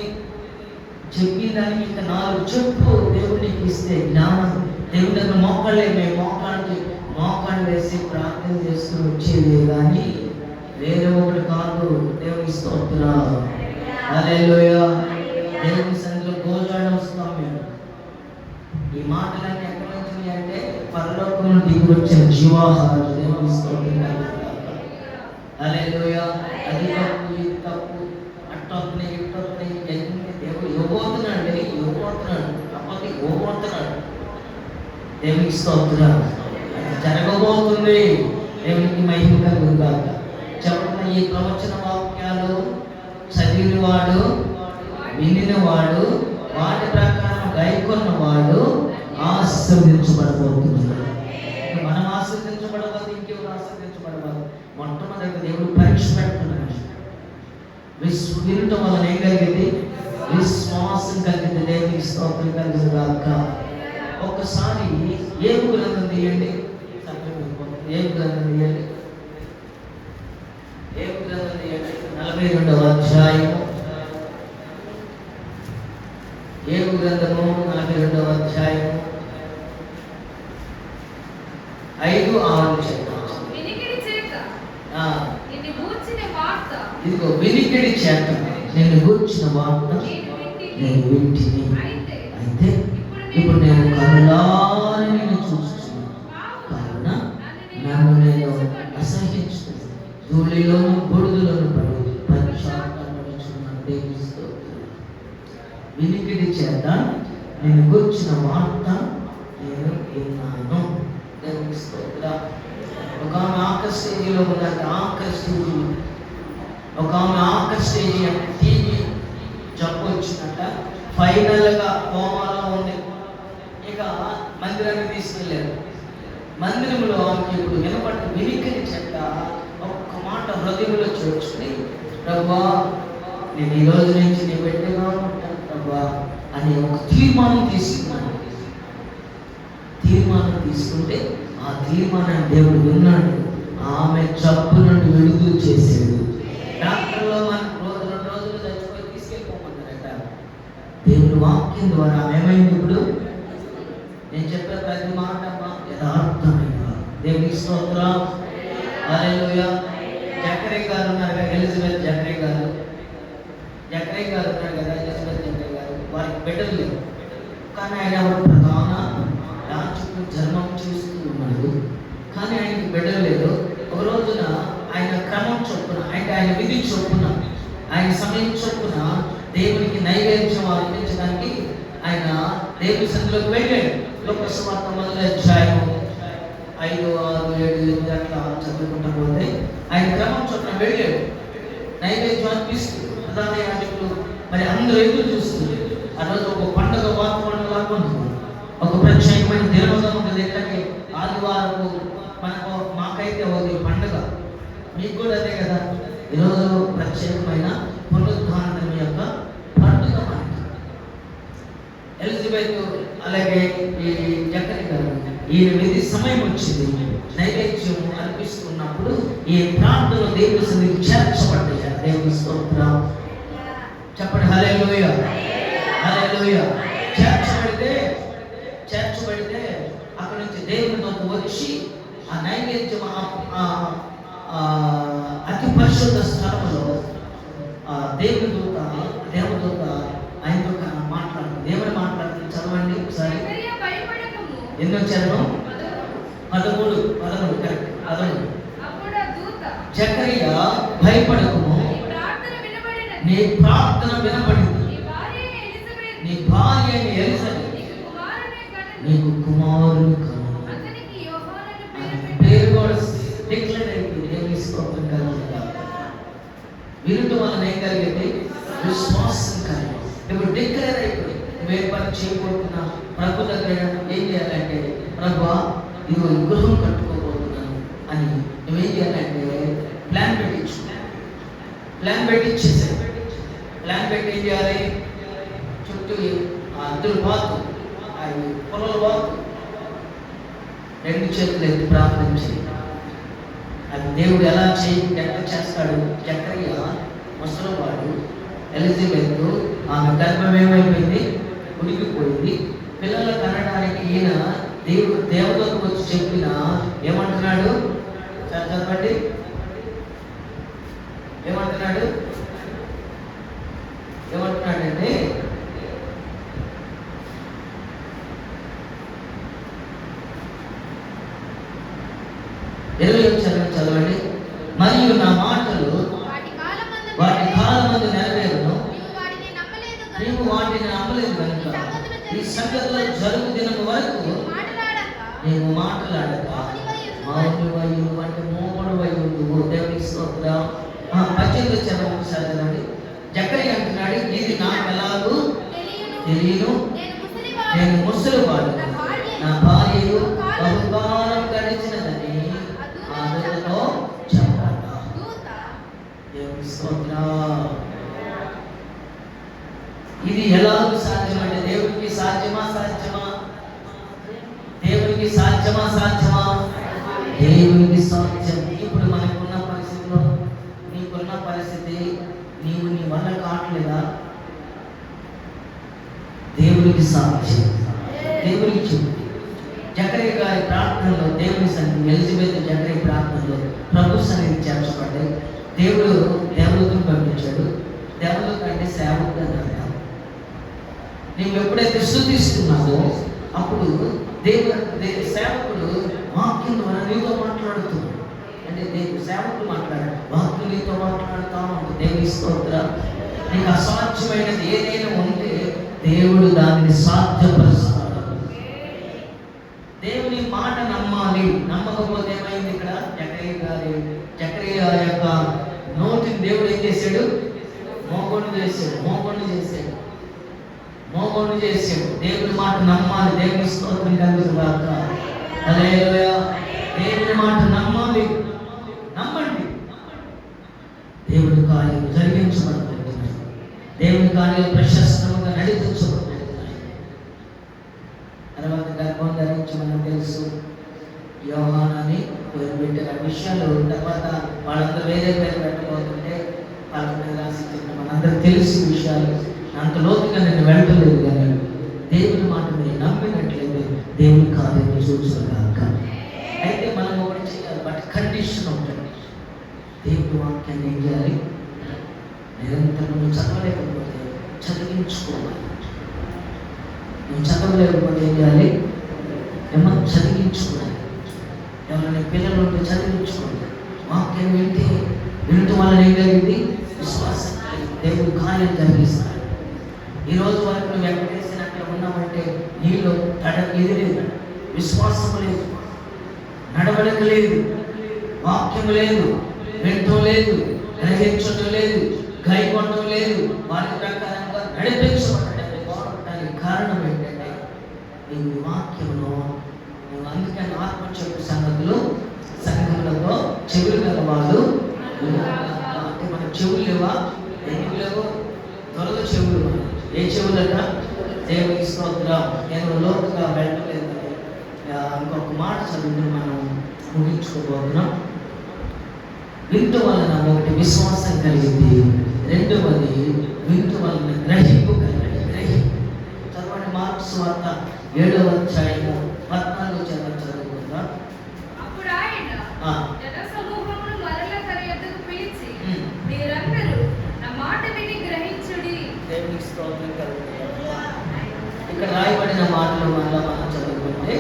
చెప్పిన దానికి ఇంకా 4 చెప్పు. దేవుడికి ఇస్తే జ్ఞానం. దేవుడి దగ్గర మేము మోకాళ్ళు వేసి ప్రార్థన చేసుకుని వచ్చేది కానీ వేరే ఒకటి కాదు. దేవుని స్తోత్రం. హల్లెలూయా. దేవుని సన్నిధిలో గోజాడ వస్తాం మేము. ఈ మాటలన్నీ ఎక్కడ వచ్చినాయి అంటే పరలోకం నుండి దిగి వచ్చిన జీవాహారం. దేవుని స్తోత్రం. హల్లెలూయా. అది తప్పు, ఇది తప్పు, అట్టొస్తున్నాయి, ఇట్టొస్తున్నాయి. దేవుడు ఇవ్వబోతున్నాడు, అప్పటి ఇవ్వబోతున్నాడు. దేవునికి స్తోత్రం. అది జరగబోతుంది. దేవునికి మహిమ కలుగుగాక. చెప్పిన ఈ ప్రవచన వాక్యాలు చదివినవాడు, వినినవాడు, వాటి ప్రకారం గైకొన్నవాడు ఆశీర్వదించబడబోతున్నాడు. మనం ఆశీర్వదించబడవాలి, ఇంకెవరు ఆశీర్వదించబడవాలి. మొట్టమొదటి దేవుడు పరీక్ష పెడుతున్నాడు. వినటం వలన ఏం కలిగింది? విశ్వాసం కలిగింది. దేవునికి స్తోత్రం కలుగుగాక. ఒక్కసారి ఏబు గ్రంథం తీయండి. ఏబు గ్రంథం తీయండి. 42వ అధ్యాయము. ఏబు గ్రంథము 42వ అధ్యాయము 5-6 ఇదిగో వినికిడి చేత నేను గూర్చిన వార్త నేను వింటిని. అయితే ఇప్పుడు నేను కనులారా నిన్ను చూస్తున్నాను, కావున నన్ను నేను అసహ్యించుకున్నాను. ధూళిలోను బూడిదలోను పడి పశ్చాత్తాపడుచున్నాను. దేవుని స్తోత్రం. వినికిడి చేత నేను గూర్చిన వార్త నేను విన్నాను. దేవుని స్తోత్రం. ఒక ఆమె ఆఖరి స్టేజీలో ఉన్నట్టు ఒక ఆమె ఆఖరి స్టేజీ టీవీ జబ్బు వచ్చినట్ట ఫైనల్గా కోమాలో ఉంది. ఇక మందిరాన్ని తీసుకెళ్ళారు. మందిరంలో ఆమెకి ఇప్పుడు వినపడి వినికిడి చెట్ట ఒక్క మాట హృదయంలో చేర్చుకుని, ప్రభువా నేను ఈ రోజు నుంచి నీ బిడ్డగా ఉంటాను ప్రభువా అని ఒక తీర్మానం తీసుకున్నాను. తీర్మానం తీసుకుంటే ఆ తీర్మానాన్ని దేవుడు విన్నాడు. ఆమె జబ్బు నుండి విడుదల చేశాడు. డాక్టర్లో మనకు 2 రోజులు చచ్చిపోయి తీసుకెళ్ళిపోమన్నారట. దేవుని వాక్యం ద్వారా ఏమైంది? ఇప్పుడు నేను చెప్పే ప్రతి మాట యథార్థమైంది. దేవుని స్తోత్రం. హల్లెలూయా. జకరియా గారు ఉన్నారు కదా, ఎలిజబెత్ జకరియా గారు ఉన్నారు కదా, ఎలిజబెత్ జకరియా గారు. వారికి బిడ్డలు లేవు, కానీ ఆయన ప్రధాన యాజకుడు జన్మం చేస్తూ ఉన్నాడు. కానీ ఆయనకి బిడ్డలు లేదు. ఒక రోజున ఆయన క్రమం చొప్పున ఆయన విధి చొప్పున ఆయన సమయం చొప్పున దేవునికి నైవేద్యం అర్పించడానికి ఆయన దేవుని సన్నిధిలోకి వెళ్ళాడు. లోక సువార్త 1వ అధ్యాయము 5, 6, 7, 8 అట్లా చదువుకుంటూ పోతే ఆయన క్రమం చొప్పున వెళ్ళాడు. నైవేద్యం అర్పిస్తూ ప్రధాన యాజకులు మరి అందరూ ఎదురు చూస్తుంది. ఆ రోజు ఒక పండుగ వాతావరణం లాగా ఉంటుంది. ఒక ప్రత్యేకమైన దేవత ఉంటుంది. ఎట్లకి ఆదివారము మాకైతే ఒక పండుగ, మీకు కూడా అదే కదా. ఈరోజు ప్రత్యేకమైన పునరుద్ధానం యొక్క పండుగ మనకి. ఎలిజబెత్ అలాగే ఈ జకరియా గారు ఈయన విధి సమయం వచ్చింది. నైవేద్యం అర్పిస్తున్నప్పుడు ఈ ప్రాంతంలో దేవుని సన్నిధికి చేర్చబడ్డాయి. దేవుని స్తోత్రం. చెప్పండి హల్లెలూయా. హల్లెలూయా. చేర్చబడితే అక్కడ నుంచి దేవుని దూత వచ్చి ఆ నైవేద్యం అతి పరిశుద్ధ స్థలంలో దేవదూత చదవండి ఒకసారి. జకర్యా భయపడకుము. ఎన్నో చరణం 13 కరెక్ట్ 13. అప్పుడు ఆ దూత జకర్యా భయపడకుము, నీ ప్రార్థన వినబడింది, నీ భార్య అయిన ఎలిజబెత్ నీకు కుమారుని కను. పేరు కూడా డిక్లేర్ అయిపోయింది. దేవుని స్తోత్రం కలుగుతుంది. వినుట వలన ఏం కలిగింది? విశ్వాసం కలిగింది. ఇప్పుడు డిక్లేర్ అయిపోయింది. నువ్వే పని చేయబోతున్నా ప్రభు దగ్గర ఏం చేయాలంటే, ప్రభువా ఇదిగో గృహం కట్టుకోబోతున్నాను అని నువ్వేం చేయాలంటే ప్లాన్ పెట్టించేసాడు. ప్లాన్ పెట్టి ఏం చేయాలి? చుట్టూ అద్దులు బాతు, అవి పొలలు బాతు, 2 చేతులు ఎత్తి ప్రార్థించి అది దేవుడు ఎట్లా చేస్తాడు? జకర్యా ముసలివాడు, ఎలిజబెత్ ఆమె గర్భం ఏమైపోయింది? ఉడికిపోయింది. పిల్లలు కనడానికి ఈయన దేవతకు వచ్చి చెప్పిన ఏమంటున్నాడు? చదవండి, ఏమంటున్నాడంటే 20 చదవండి. మరియు నా మాటలు వాటి కాలమందు నెరవేరును, నీవు వాటిని నమ్మలేదు కనుక ఈ సంగతులు జరుగు దినము వరకు నీవు మాట్లాడక మౌనమయ్యు అంటే మోముడవయ్యుండు. దేవునికి స్తోత్రం. 18 చదవండి. జకర్యా అంటున్నాడు, ఇది నాకు ఎలాగూ తెలియను, నేను ముసలివాడు, నా భార్యయు బహుకాలం గడిచినదని ఆ దూతతో చెప్పాడు. దేవునికి స్తోత్రం. ఇది ఎలాగూ సాధ్యమంటే దేవునికి సాధ్యమా? దేవునికి సాధ్యమా? దేవునికి సాధ్యం. ఇప్పుడు మనకున్న పరిస్థితిలో, నీకున్న పరిస్థితి నీవు నీ వల్ల కావట్లేదా? దేవునికి సాధ్యం. దేవునికి చెప్పు. జకర్యా గారి ప్రార్థనలో దేవుని సన్నిధి, ఎలిజబెత్ జకర్యా ప్రార్థనలో ప్రభు సన్నిధి చేర్చబడ్డాయి. దేవుడు దేవదూతను పంపించాడు. దేవదూత అంటే సేవకుడు అని అర్థం. నీవు ఎప్పుడైతే స్తుతిస్తున్నావో అప్పుడు సేవకుడు వాక్యం ద్వారా నీతో మాట్లాడుతున్నాడు. అంటే సేవకుడు మాట్లాడాడు, వాక్యం నీతో మాట్లాడుతా ఉంటుంది. దేవుని స్తోత్రం. నీకు అసాధ్యమైనది ఏదైనా ఉంటే దేవుడు దానిని సాధ్యపరుస్తాడు. దేవుని మాట నమ్మాలి. నమ్మకపోతే ఏమైంది? ఇక్కడ జకర్యా యొక్క నోటిని దేవుడు ఏం చేశాడు? మోగొండు చేశాడు. దేవుని మాట నమ్మాలి. దేవుని స్తోత్రం కలుగుతుందాక. హల్లెలూయా. దేవుని మాట నమ్మాలి. నమ్మండి. దేవుని కార్యం జరిగించబడుతున్నాయి. దేవుని కార్యం ప్రశస్తంగా నడిపించబడుతున్నాయి. తర్వాత గర్భం ధరించి మనం తెలుసు, యోహానని పేరు పెట్టిన విషయాలు. తర్వాత వాళ్ళందరూ వేరే పేరు పెట్టబోతుంటే వాళ్ళ మీద రాసి మనందరూ తెలిసి విషయాలు. అంత లోతుగా నేను వెళ్ళలేదు, కానీ దేవుని మాట మీరు నమ్మినట్లయితే దేవుని కార్యం చూస్తున్నాక. అయితే మనం ఒకటి చేయాలి, బట్ కండిషన్ ఉంటుంది. దేవుని వాక్యాన్ని ఏం చేయాలి? నిరంతరం నువ్వు చదవలేకపోతే చదివించుకోవాలి. నువ్వు చదవలేకపోతే ఏం చేయాలి? ఏమన్నా చదివించుకోవాలి. ఎవరైనా పిల్లలు ఉంటే చదివించుకోవాలి. వాక్యం వినటం వల్ల ఏం జరిగింది? విశ్వాసం. దేవుడు కార్యం జరిగిస్తాడు. ఈ రోజు వరకు నువ్వు ఎక్కడ వేసినట్లు ఉన్నామంటే నీలో ఇది లేదు, విశ్వాసం లేదు, నడవడిక లేదు, వాక్యం లేదు, వినటం లేదు, గ్రహించడం లేదు, గైకొనడం లేదు, వారి ప్రకారంగా నడిపించబడడానికి కారణం ఏంటంటే నీ వాక్యంలో నువ్వు. అందుకని ఆత్మ చెప్పు సంగతులు సంఘములతో చెవులు గల వాళ్ళు. అంటే మన చెవులు లేవా? ఎందుకు లేవు? త్వరలో చెవులు. ఏ చెవులట? దేవునికి స్తోత్రం. నేను లోతుగా వెళ్ళలేదు. ఇంకొక మాట చదువుతూ మనం ముగించుకోబోతున్నాం. వింటు వలన ఒకటి విశ్వాసం కలిగింది, రెండవది వింటు వలన గ్రహింపు కలిగింది. చదవండి. మార్కు సువార్త 7వ అధ్యాయము 14 చదువుకుందా. అప్పుడు ఆయన జనసమూహమును మరల తన యొద్దకు పిలిచి, మీరందరూ నా మాట విని గ్రహించుడి. దేవునికి స్తోత్రం కలుగుతుంది. ఇక్కడ రాయబడిన మాటలు మళ్ళా మనం చదువుకుంటే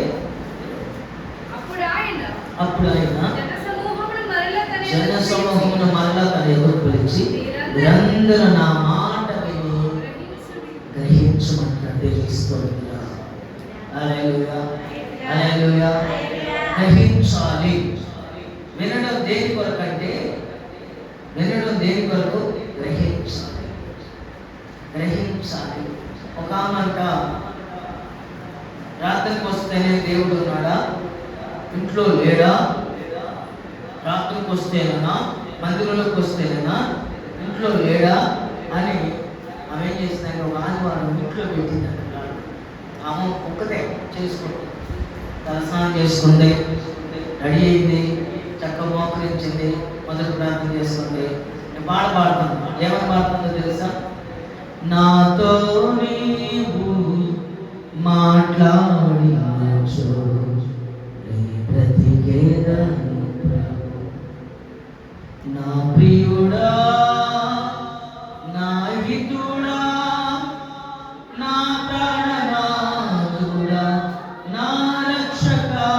అప్పుడు ఆయన జనసమూహమును మరలా తన ఎదురు పిలిచి మీరందరూ నా మాట విని గ్రహించమంటారు. గ్రహిస్తోందిరా. హల్లెలూయా, హల్లెలూయా. గ్రహించాలి. వినడం దేని కొరకు అంటే వినడం దేని కొరకు? గ్రహించాలి, గ్రహించాలి. ఒక ఆమంట రాత్రికి వస్తేనే దేవుడు ఉన్నాడా, ఇంట్లో లేడా, రాత్రికి వస్తేనా, మందిరంలోకి వస్తేనా, ఇంట్లో లేడా అని ఆమె ఏం చేసినాక ఒక ఆదివారం ఇంట్లో పెట్టింది. అంటున్నాడు ఆమె ఒక్కతే చేసుకుంది, తలస్నానం చేసుకుంది, రెడీ అయింది, చక్కగా మోకరించింది, మొదటి ప్రార్థన చేసుకుంది. నేను పాడుతాను. ఏమని పాడుతుందో తెలుసా? నాతో నీవు మాట్లాడినచో బ్రతికేదను నా ప్రియుడా, నా హితుడా, నా ప్రాణనాథుడా, నా రక్షకా,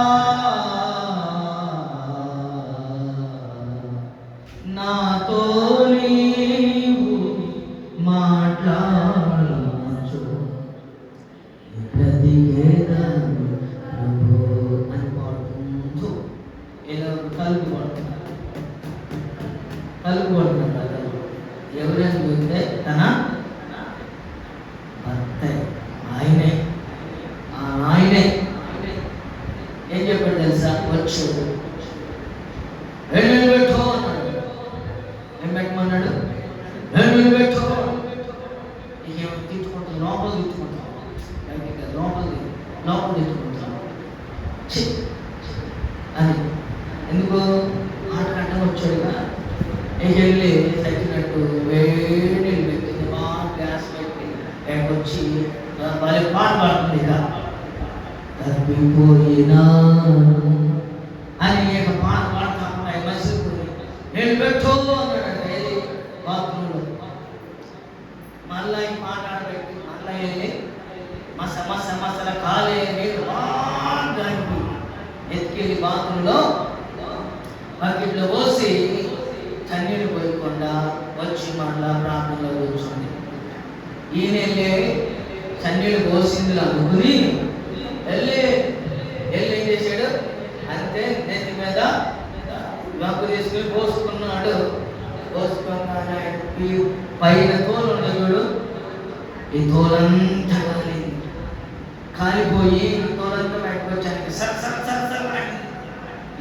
నాతో నీవు మాట్లాడచ్చు బ్రతికేదను ప్రభు అని పాడుకుంటూ ఏదో కలుపు పడుతున్నారు. ఎవరైనా పోతే తన భర్త ఆయనే. ఆయనే ఏం చెప్పాడు తెలుసా? వచ్చాడు, వెళ్ళి పెట్టు అన్నాడు. ఏం పెట్టమన్నాడు? వెళ్ళి పెట్టు. ఏమో తిట్టుకుంటాం, లోపల తిట్టుకుంటాం, లోపల తిట్టుకుంటాం అది ఎందుకు ఆటకంటే వచ్చాడుగా. వెళ్ళి తగ్గినట్టు వేడి పెట్టింది, బాగా గ్యాస్ పెట్టి వచ్చి వాళ్ళ పాట పాడుతుంది. ఇక తప్పిపోయినా అని ఇక పాట పాడుతా ఉంటాయి. మసిపోయి నేను పెట్టు అన్నాడంట. ఏది బాత్రూంలో మళ్ళా ఈ పాట ఆడబెట్టి మళ్ళా వెళ్ళి మసల కాలే నీళ్ళు బాగా ఎత్తుకెళ్ళి బాత్రూంలో బకెట్లో పోసి చన్నీళ్ళు పోయకుండా వచ్చి మళ్ళా ప్రార్థనలో కూర్చోండి. ఈయన వెళ్ళి చన్నీళ్ళు పోసింది అనుకుని వెళ్ళి ఏం చేశాడు? అంతే నెత్తి మీద గంపు తీసుకుని పోసుకున్నాడు. పోసుకున్నాడు. ఈ పైన తోలు ఉండదు చూడు, ఈ తోలంతా కాలిపోయి తోలంతా బయటకు వచ్చానికి సర్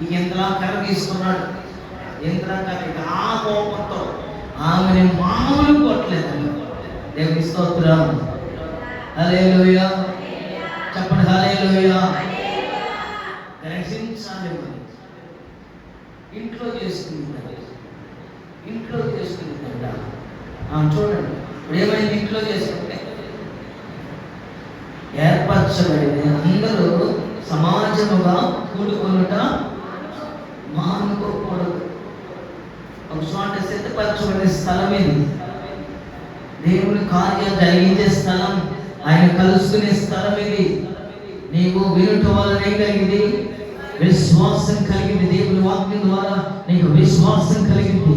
ఈ యంత్రం కర్ర తీసుకున్నాడు. యంత్రం కర్ర ఆ కోపంతో ఆమెని మామూలు కొట్టలేదు. దేవుని స్తోత్రం. హల్లెలూయా చెప్పండి. హల్లెలూయా. గ్రహించాలి. ఇంట్లో చేసుకుంటాడు, ఇంట్లో చేసుకుంటుందా? చూడండి ఇప్పుడు ఏమైంది? ఇంట్లో చేసుకుంటే ఏర్పరచబడింది. అందరూ సమాజముగా కూడుకొనుట మానుకోకూడదు. ఒక చోట సిద్ధపరచబడే స్థలం ఇది. దేవుని కార్యం జరిగించే స్థలం, ఆయన కలుసుకునే స్థలం ఇది. నీవు వినుట వలన ఏం కలిగింది? విశ్వాసం కలిగింది. దేవుని వాక్యం ద్వారా నీకు విశ్వాసం కలిగింది.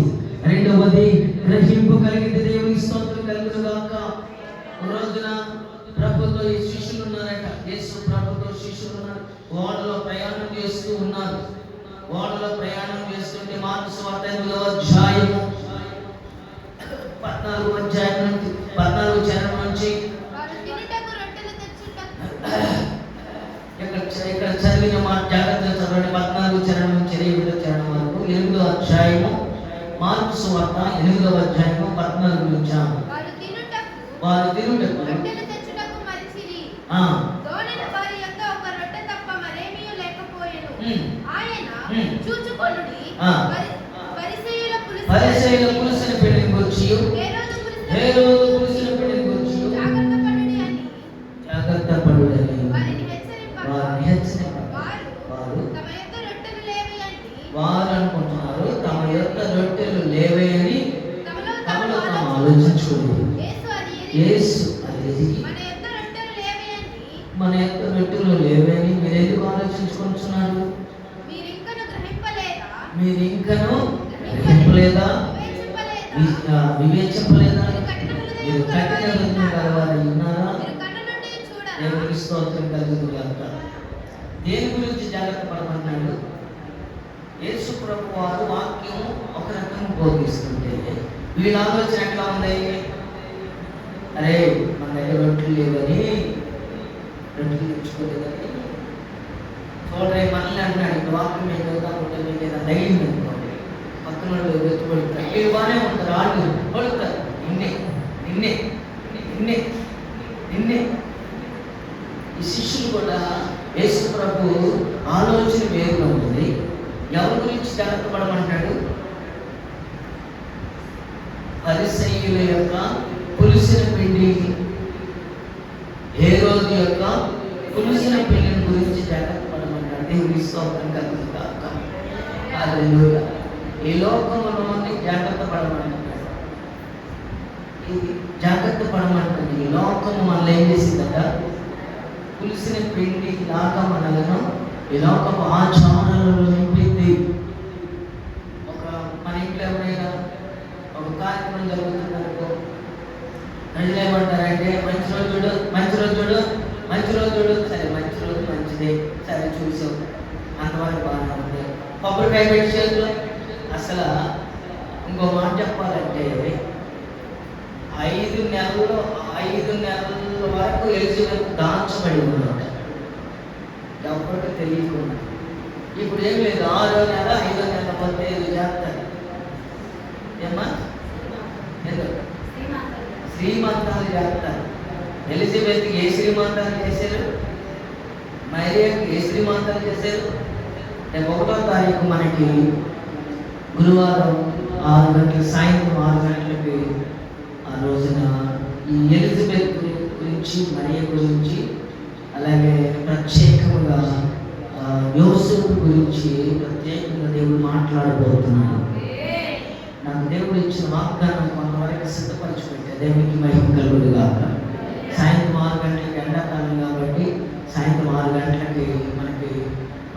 రెండవది గ్రహింపు కలిగింది. దేవుని స్తోత్రం కలుగును గాక. ఒక రోజున ప్రభుతో ఈ శిష్యులు ఉన్నారట. యేసు ప్రభుతో శిష్యులు ఉన్నారు. ఓడలో ప్రయాణం చేస్తూ ఉన్నారు. ఓడలో ప్రయాణం చేస్తుంటే మార్కు సువార్త 8వ అధ్యాయము 14వ చరణం నుంచి ఇక్కడ చదివిన మాట జాగ్రత్తగా చదవండి. 14వ చరణం నుంచి 20వ చరణం వరకు. 8వ అధ్యాయము మార్కు సువార్త 8వ అధ్యాయము 14 నుంచి. వారు తినుటకు పరిసయ్యుల పులుసుని పెళ్లికి వచ్చి హేరోదు పులుసుని పెళ్లికి వచ్చి జాగ్రత్త పడుడని వారిని హెచ్చరింపగా వారు అనుకుంటున్నారు తమ యొక్క రొట్టెలు లేవే అని తమలో తాము ఆలోచించుకోలేదు. యేసు అది మన యొక్క రొట్టెలు లేవని మీరు ఎందుకు ఆలోచించుకుంటున్నారు? మీరు ఇంకను గ్రహింపలేదా? వివేచింపలేదా? మీరు కఠిన హృదయం గలవారై ఉన్నారా? దేవునికి స్తోత్రం కలుగును గాక. దేని గురించి జాగ్రత్త పడమన్నాడు? యేసు ప్రభు వారు వాక్యం ఒక రకంగా బోధిస్తుంటే వీళ్ళ ఆలోచన ఎట్లా ఉంది? అరే మన దగ్గర రొట్టెలు లేవని, రొట్టెలు తెచ్చుకోలేదని చూడరే మనల్ని అంటున్నాడు. ఇప్పుడు వాక్యం మేము చదువుతామంటే మీకు ఏదైనా ధైర్యం అనుకోండి, పక్కన వాళ్ళు వెతుపడుతారు, వీళ్ళు బాగానే ఉంటారు, వాళ్ళు పడుతారు, నిన్నే నిన్నే నిన్నే నిన్నే. ఈ శిష్యులు కూడా యేసు ప్రభు ఆలోచన వేరుగా ఉంది. ఎవరి గురించి జాగ్రత్త పడమంటాడు? పరిసయ్యుల యొక్క పులిసిన పిండి, హేరోదు యొక్క పులిసిన పిండిని గురించి జాగ్రత్త పడమంటాడు. దేవుని స్తోత్రం కలుగును గాక. హల్లెలూయా. ఈ లోకములోని జాగ్రత్త పడమంటాడు. ఇది జాగ్రత్త పడమంటుంది. ఈ లోకము మనల్ని ఏం చేసిందట? పులిసిన పిండి లాగా మనలను ఈ లోకపు ఆచారాలలో నింపింది. మన ఇంట్లో ఎవరైనా ఒక కార్యక్రమం జరుగుతుందనుకో, ప్రజలు ఏమంటారంటే మంచి రోజు చూడు, మంచి రోజు చూడు, మంచి రోజు చూడు. సరే మంచి రోజు మంచిదే, సరే చూసాం, అంతవరకు బాగానే ఉంది. కొబ్బరికాయ పెట్టి చేతులు. అసలు ఇంకో మాట చెప్పాలంటే 5 నెలల వరకు ఎలిజబెత్ దాచబడి ఉన్నట, ఎవరికి తెలియకుండా. ఇప్పుడు ఏం లేదు, 6వ నెల 5వ నెల పోతే ఇది చేస్తారు. ఏమ్మా? శ్రీమంతాలు చేస్తారు. ఎలిజబెత్కి ఏ శ్రీమంతాలు చేశారు? మరియకి ఏ శ్రీమంతాలు చేశారు? 1వ తారీఖు మనకి గురువారం 6 గంటలకు, సాయంత్రం 6 గంటలకి ఆ రోజున ఈ ఎలిజబెత్ గురించి, మరియ గురించి, అలాగే ప్రత్యేకంగా యోసేపు గురించి ప్రత్యేకంగా దేవుడు మాట్లాడబోతున్నాడు. నాకు దేవుడు ఇచ్చిన వాగ్దానం కొంతవరకు సిద్ధపరచుకుంటే దేవునికి మహిమ కలుగును గాక. సాయంత్రం 6 గంటలకి, ఎండాకాలం కాబట్టి సాయంత్రం 6 గంటలకి మనకి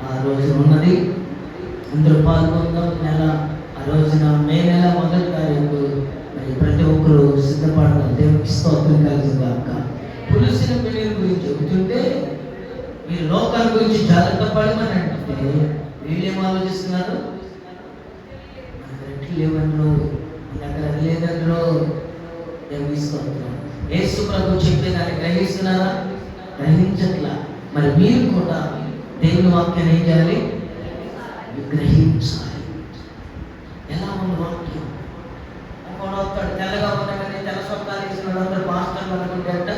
ఆ రోజు ఉన్నది. అందరూ పాల్గొందాం. ఆ రోజున మే నెల 1వ తారీఖు మరి ప్రతి ఒక్కరు సిద్ధపడదాం. దేవునికి స్తోత్రం కలుగును గాక. పులిసిన పిండి గురించి చెబుతుంటే మీరు లోకాల గురించి జాగ్రత్త పడమని అంటే వీళ్ళేం ఆలోచిస్తున్నారు? మన దగ్గర లేవన్ను, మన దగ్గర అది లేదన్ను. దేవునికి స్తోత్రం. యేసు ప్రభు చెప్పేదాన్ని గ్రహిస్తున్నారా? గ్రహించట్లా. మరి మీరు కూడా దేవుని వాక్యాన్ని ఏం చేయాలి? గ్రహించాలి. ఎలా ఉన్న వాక్యం? ఒకడు వస్తాడు, తెల్లగా ఉన్నవన్నీ తెల్ల సొక్కాలు వేసినాడు, అందరు పాస్టర్లు అనుకుంటే అట్ట.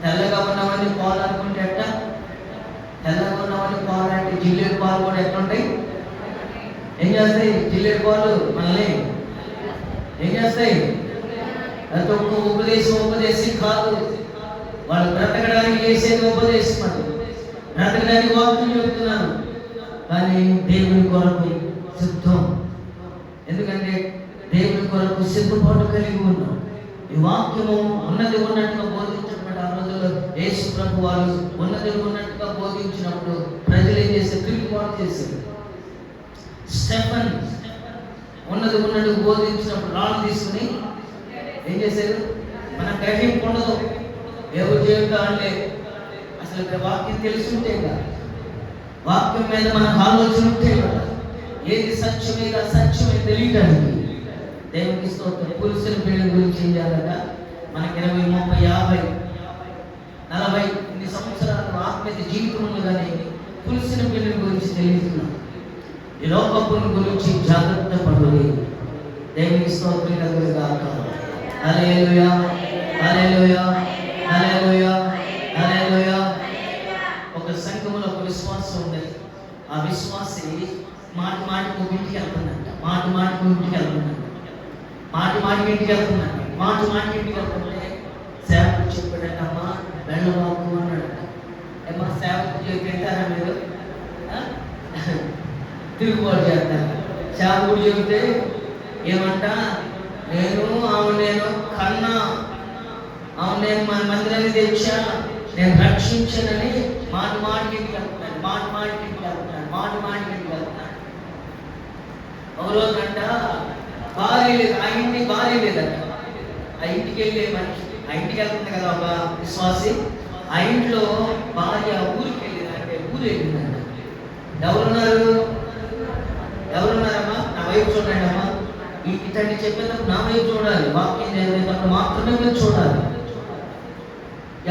తెల్లగా ఉన్నవన్నీ పాలు అనుకుంటే అట్ట. తెల్లగా ఉన్నవన్నీ పాలు అంటే జిల్లేడు పాలు కూడా ఎట్లుంటాయి? ఏం చేస్తాయి? జిల్లేడు పాలు మనల్ని ఏం చేస్తాయి? అది ఒక్క ఉపదేశం కాదు. వాళ్ళు బ్రతకడానికి చేసేది ఉపదేశం. అది బ్రతకడానికి వాక్యం చెప్తున్నాను, కానీ దేవుని కొరకు సిద్ధం. ఎందుకంటే దేవుని కొరకు సిద్ధపాటు కలిగి ఉన్నాం. ఈ వాక్యము ఉన్నది ఉన్నట్టుగా బోధించినప్పుడు ఆ రోజుల్లో యేసు ప్రభు వారు ఉన్నది ఉన్నట్టుగా బోధించినప్పుడు ప్రజలు ఏం చేశారు? తిరుగుబాటు చేశారు. స్టెఫన్ ఉన్నది ఉన్నట్టు బోధించినప్పుడు రాళ్ళు తీసుకుని ఏం చేశారు? మన గ్రహింపు ఉండదు. ఎవరు జీవితం అంటే అసలు వాక్యం తెలుసుంటే కదా, వాక్యం మీద మనకు ఆలోచన ఉంటే కదా, ఏది సత్యమేది అసత్యమే తెలియటానికి. దేవునికి స్తోత్రం. పురుషుల పిండి గురించి ఏం చేయాలట? మనకి 20, 30, 50, 40 ఇన్ని సంవత్సరాలు ఆత్మీయ జీవితంలో కానీ పురుషుల పిండి గురించి తెలియజేస్తున్నాం. ఈ లోకపుని గురించి జాగ్రత్త పడుతుంది. దేవునికి స్తోత్రం కలుగును గాక. హల్లెలూయా, హల్లెలూయా, హల్లెలూయా, హల్లెలూయా. ఒక సంఘములో ఒక విశ్వాసం ఉంది. ఆ విశ్వాసి మాటి మాటికి ఇంటికి వెళ్తుందంట. మాటి మాటికి ఇంటికి వెళ్తుందంట. వెళ్తుంటే సేవకు చెప్పాడమ్మా వెళ్ళబాకు అన్నాడట. ఏమన్నా సేవకు తింటారా మీరు? తిరుగుబాటు చేస్తారు. సేవకుడు చెబితే ఏమంట? నేను కన్నా, అవును నేను మన మందిరాన్ని తెచ్చా, నేను రక్షించనని మాటి మాటికి ఇంటికి వెళ్తున్నాను, మాటి మాటికి ఇంటికి వెళ్తున్నాను, మాటి మాటికి ఇంటికి వెళ్తున్నాను. ఒక రోజంట భార్య లేదు, ఆ ఇంటికి భార్య లేదంట. ఆ ఇంటికి వెళ్ళే మనిషి, ఆ ఇంటికి వెళ్తుంది కదా ఒక విశ్వాసి, ఆ ఇంట్లో భార్య ఊరికి వెళ్ళింది, అంటే ఊరు వెళ్ళిందంట. ఎవరున్నారు? ఎవరున్నారమ్మా? నా వైపు చూడండి అమ్మా. ఇతన్ని చెప్పేటప్పుడు నా వైపు చూడాలి, వాక్యం చదివేటప్పుడు మాత్రమే మీరు చూడాలి.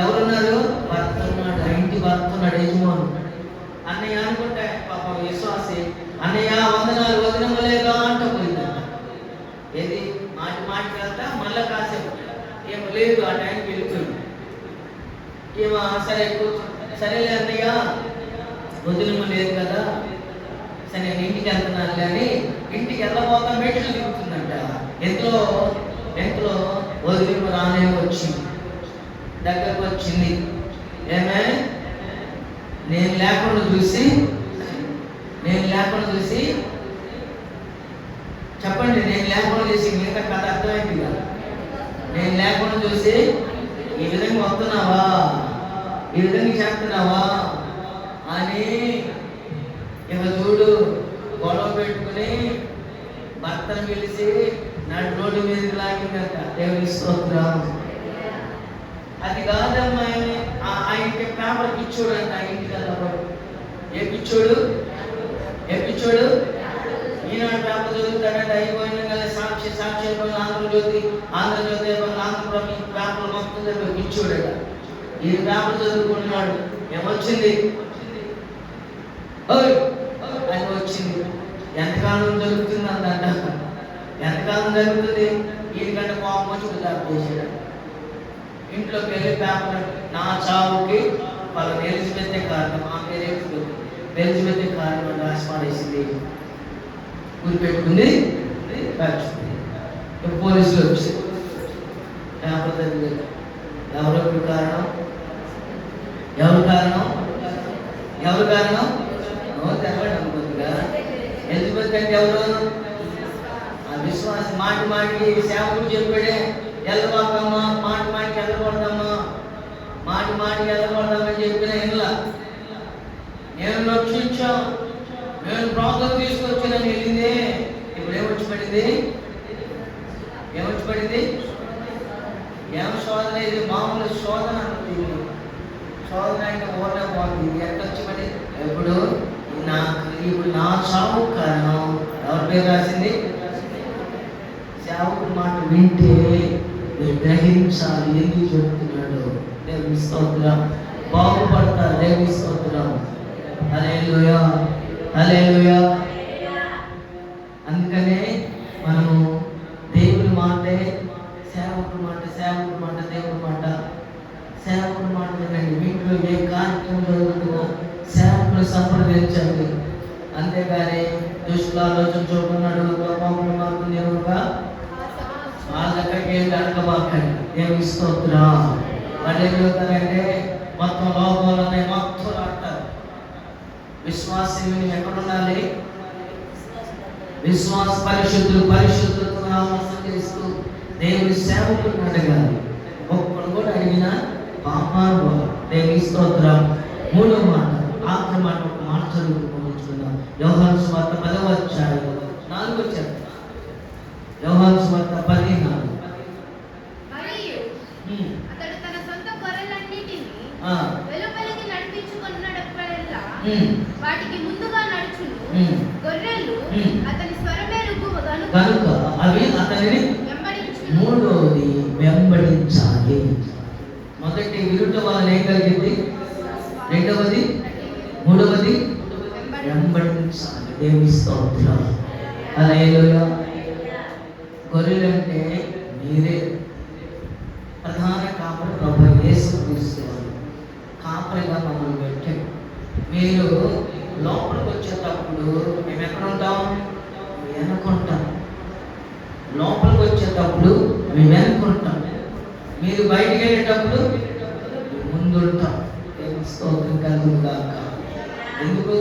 ఎవరున్నారు? భర్త ఉన్నాడు, ఆ ఇంటి భర్త ఉన్నాడు, యజమాను. అన్నయ్య అనుకుంటే పాపం విశ్వాసి, అన్నయ్య వందనాలు, వదినమ్మలేదా అంట పోయిందంట. ఏది మాటి మాటికి వెళ్తా మళ్ళా కాసేపు ఏమో లేదు, ఆ టైంకి వెళ్ళిపోయింది. ఏమో సరే సరేలే అన్నయ్య వదినమ్మ లేదు కదా, సరే నేను ఇంటికి వెళ్తున్నాను కానీ ఇంటికి వెళ్ళబోతా మెట్లు దిగుతుందంట. ఎంతలో వదిలిమ రానే వచ్చింది, దగ్గరకు వచ్చింది. ఏమే నేను లేకుండా చూసి చెప్పండి, నేను లేకుండా చూసి మిగతా కథ అర్థమైంది కదా. నేను లేకుండా చూసి ఈ విధంగా వస్తున్నావా, ఈ విధంగా చేస్తున్నావా అని ఇక చూడు గొడవ పెట్టుకుని భర్తను పిలిచి నాడు రోడ్డు మీదకి లాగిందంట. దేవుని స్తోత్రం. అది కాదమ్మా, ఆయనకి పేపర్ పిచ్చోడు అంట. ఆ ఇంటికి వెళ్ళబోడు. ఏ పిచ్చోడు? ఈనాడు పేపర్ చదువుతాడంటే అయిపోయిన కదా సాక్షి అయిపోయిన ఆంధ్రజ్యోతి ఆంధ్రప్రభ పేపర్ మొత్తం చదివి పిచ్చోడట. ఈ పేపర్ చదువుకుంటున్నాడు, ఏమొచ్చింది? అది వచ్చింది. ఎంతకాలం జరుగుతుంది అందంట. ఎంతకాలం జరుగుతుంది? ఈయనకంటే కోపం వచ్చి జాబ్ చేసాడు. ఇంట్లోకి వెళ్ళి పేపర్, నా చావుకి వాళ్ళని ఎలిజబెత్తే కారణం, ఆ పేరు ఎలిజబెత్తే కారణం రాసి పాడేసింది, ఊరి పెట్టుకుంది. పోలీసులు వచ్చి పేపర్ చదివి ఎవరు కారణం? తెలవండి అనుకుంటుగా. ఎలిజబెత్ అంటే ఎవరు? ఆ విశ్వాసం. మాటికి సేవకుడు చెప్పాడే, వెళ్ళబాకమ్మా, మాటికి వెళ్ళకూడదమ్మా, మాటికి వెళ్ళకూడదమ్మని చెప్పిన ఇలా నేను రక్షించాం, నేను ప్రాబ్లం తీసుకొచ్చిన వెళ్ళిందే. ఇప్పుడు ఏమొచ్చి పడింది? ఏం శోధన? ఇది మామూలు శోధన. శోధన అంటే ఓటే బాగుంది. ఎక్కడ వచ్చి పడి ఇప్పుడు నా చావు కారణం ఎవరి పేరు రాసింది? సేవకుడు మాట వింటే మీరు గ్రహించాలి ఎందుకు చెప్తున్నాడు. దేవుని స్తోత్రం. బాగుపడతారు. దేవుని స్తోత్రం. హల్లెలూయా. అందుకనే మనము దేవుని మాటే సేవకుడు మాట వినండి. వీటిలో ఏ కార్యక్రమం జరుగుతుందో సేవకులు సంప్రదించండి. అంతేగాని దుష్టుల ఆలోచన చూపున్నాడు వాళ్ళకి అడగబాకండి. దేవుని స్తోత్రం. వాళ్ళు ఏం చెబుతారంటే మొత్తం లోకంలోనే మొత్తం అంటారు. విశ్వాసం ఎక్కడుండాలి? విశ్వాస పరిశుద్ధులతో ఆలోచిస్తూ దేవుని సేవకులను అడగాలి. ఒక్కడు కూడా అడిగినా పాపాలు. దేవుని స్తోత్రం. మూడో మాట, ఆఖరి మాట, ఒక మాట చదువుకుంటున్నాం. యోహాను సువార్త 10వ అధ్యాయం 4వ వచనం. యోహాను సువార్త 10:4. అతడు తన సొంత గొర్రెలన్నిటిని వెలుపలికి నడిపించుకున్నప్పుడల్లా వాటికి ముందుగా నడుచును. గొర్రెలు అతని స్వరమే కనుక అవి అతనిని మూడోది వెంబడించాలి. మొదటి విరుట వలన ఏం కలిగింది? రెండవది, మూడవది వెంబడించాలి. దేవుని స్తోత్రం. హల్లెలూయా. గొర్రెలంటే మీరే. ప్రధాన కాపరి ప్రభువు యేసుక్రీస్తు కాపరిగా మమ్మల్ని పెట్టాడు. మీరు లోపలికి వచ్చేటప్పుడు మేము ఎక్కడ ఉంటాం? వెనుకుంటాం. లోపలికి వచ్చేటప్పుడు మేము వెనుకుంటాం. మీరు బయటికి వెళ్ళేటప్పుడు ముందుంటాం. స్తోత్రం కలుగుగాక. ఎందుకు?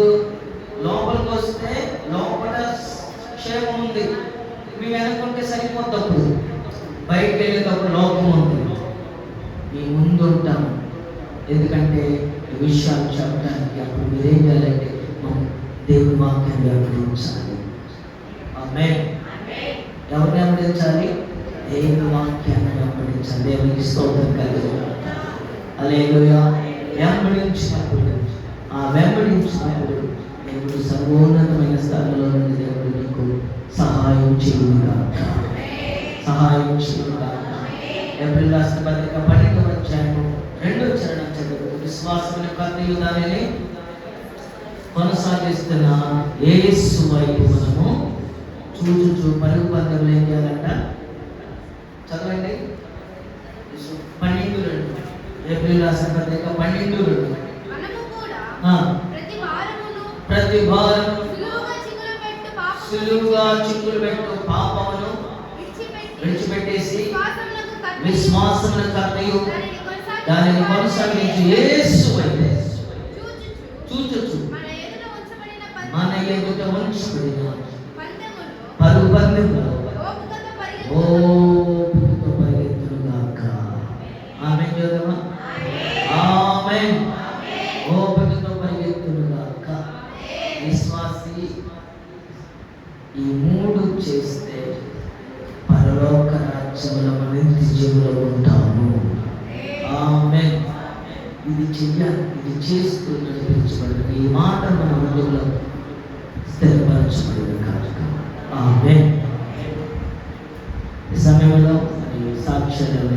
లోపలికి వస్తే లోపల క్షేమం ఉంది, మీ వెనుకుంటే సరిపోతప్పుడు. బయటికి వెళ్ళేటప్పుడు లోపం ఉంది, మీ ముందు ఉంటాం. ఎందుకంటే ఈ విషయాలు చెప్పడానికి అప్పుడు మీరేం చేయాలంటే మనం దేవుని వాక్యాన్ని వెంబడించాలి. ఆమేన్. ఎవరిని వెంబడించాలి? దేవుని వాక్యాన్ని వెంబడించాలి. దేవునికి స్తోత్రం కలుగును. హల్లెలూయా. వెంబడించినప్పుడు దేవుడు సర్వోన్నతమైన స్థానంలో నుండి దేవుడు నీకు సహాయం చేయుగాక. ఏప్రిల్ రాష్ట్ర పత్రిక 12వ అధ్యాయము 2వ చరణం చదువు. విశ్వాసమున కర్తయు దానిని కొనసాగిస్తున్న యేసు వైపు మనము చూచుచు పరుగు పందెంలో ఏం చేయాలంట? చదవండి. 12:2. ఏప్రిల్ రాష్ట్ర పత్రిక 12:2. ప్రతి వారము సులువుగా చిక్కులు పెట్టు పాపమును విడిచిపెట్టేసి విశ్వాసమున కర్తయు దానిని కొనసాగించి యేసు వైపు చూచుచు మన ఎదుట ఉంచబడిన పరుగు పందెములో ఓపికతో పరిగెత్తునుగాక. ఆమేన్ చూద్దామా? ఆమేన్. ఓపికతో పరిగెత్తునుగాక. విశ్వాసి ఈ 3 చేస్తే పరలోక రాజ్యంలో మనం నిత్యజీవంలో ఉంటాము. ఆమేన్. ఇది చెయ్యాలి. ఇది చేస్తూ నడిపించబడిన ఈ మాట మన హృదయంలో స్థిరపరచబడిన కార్యక్రమం. ఆమేన్. ఈ సమయంలో సాక్ష్యాలు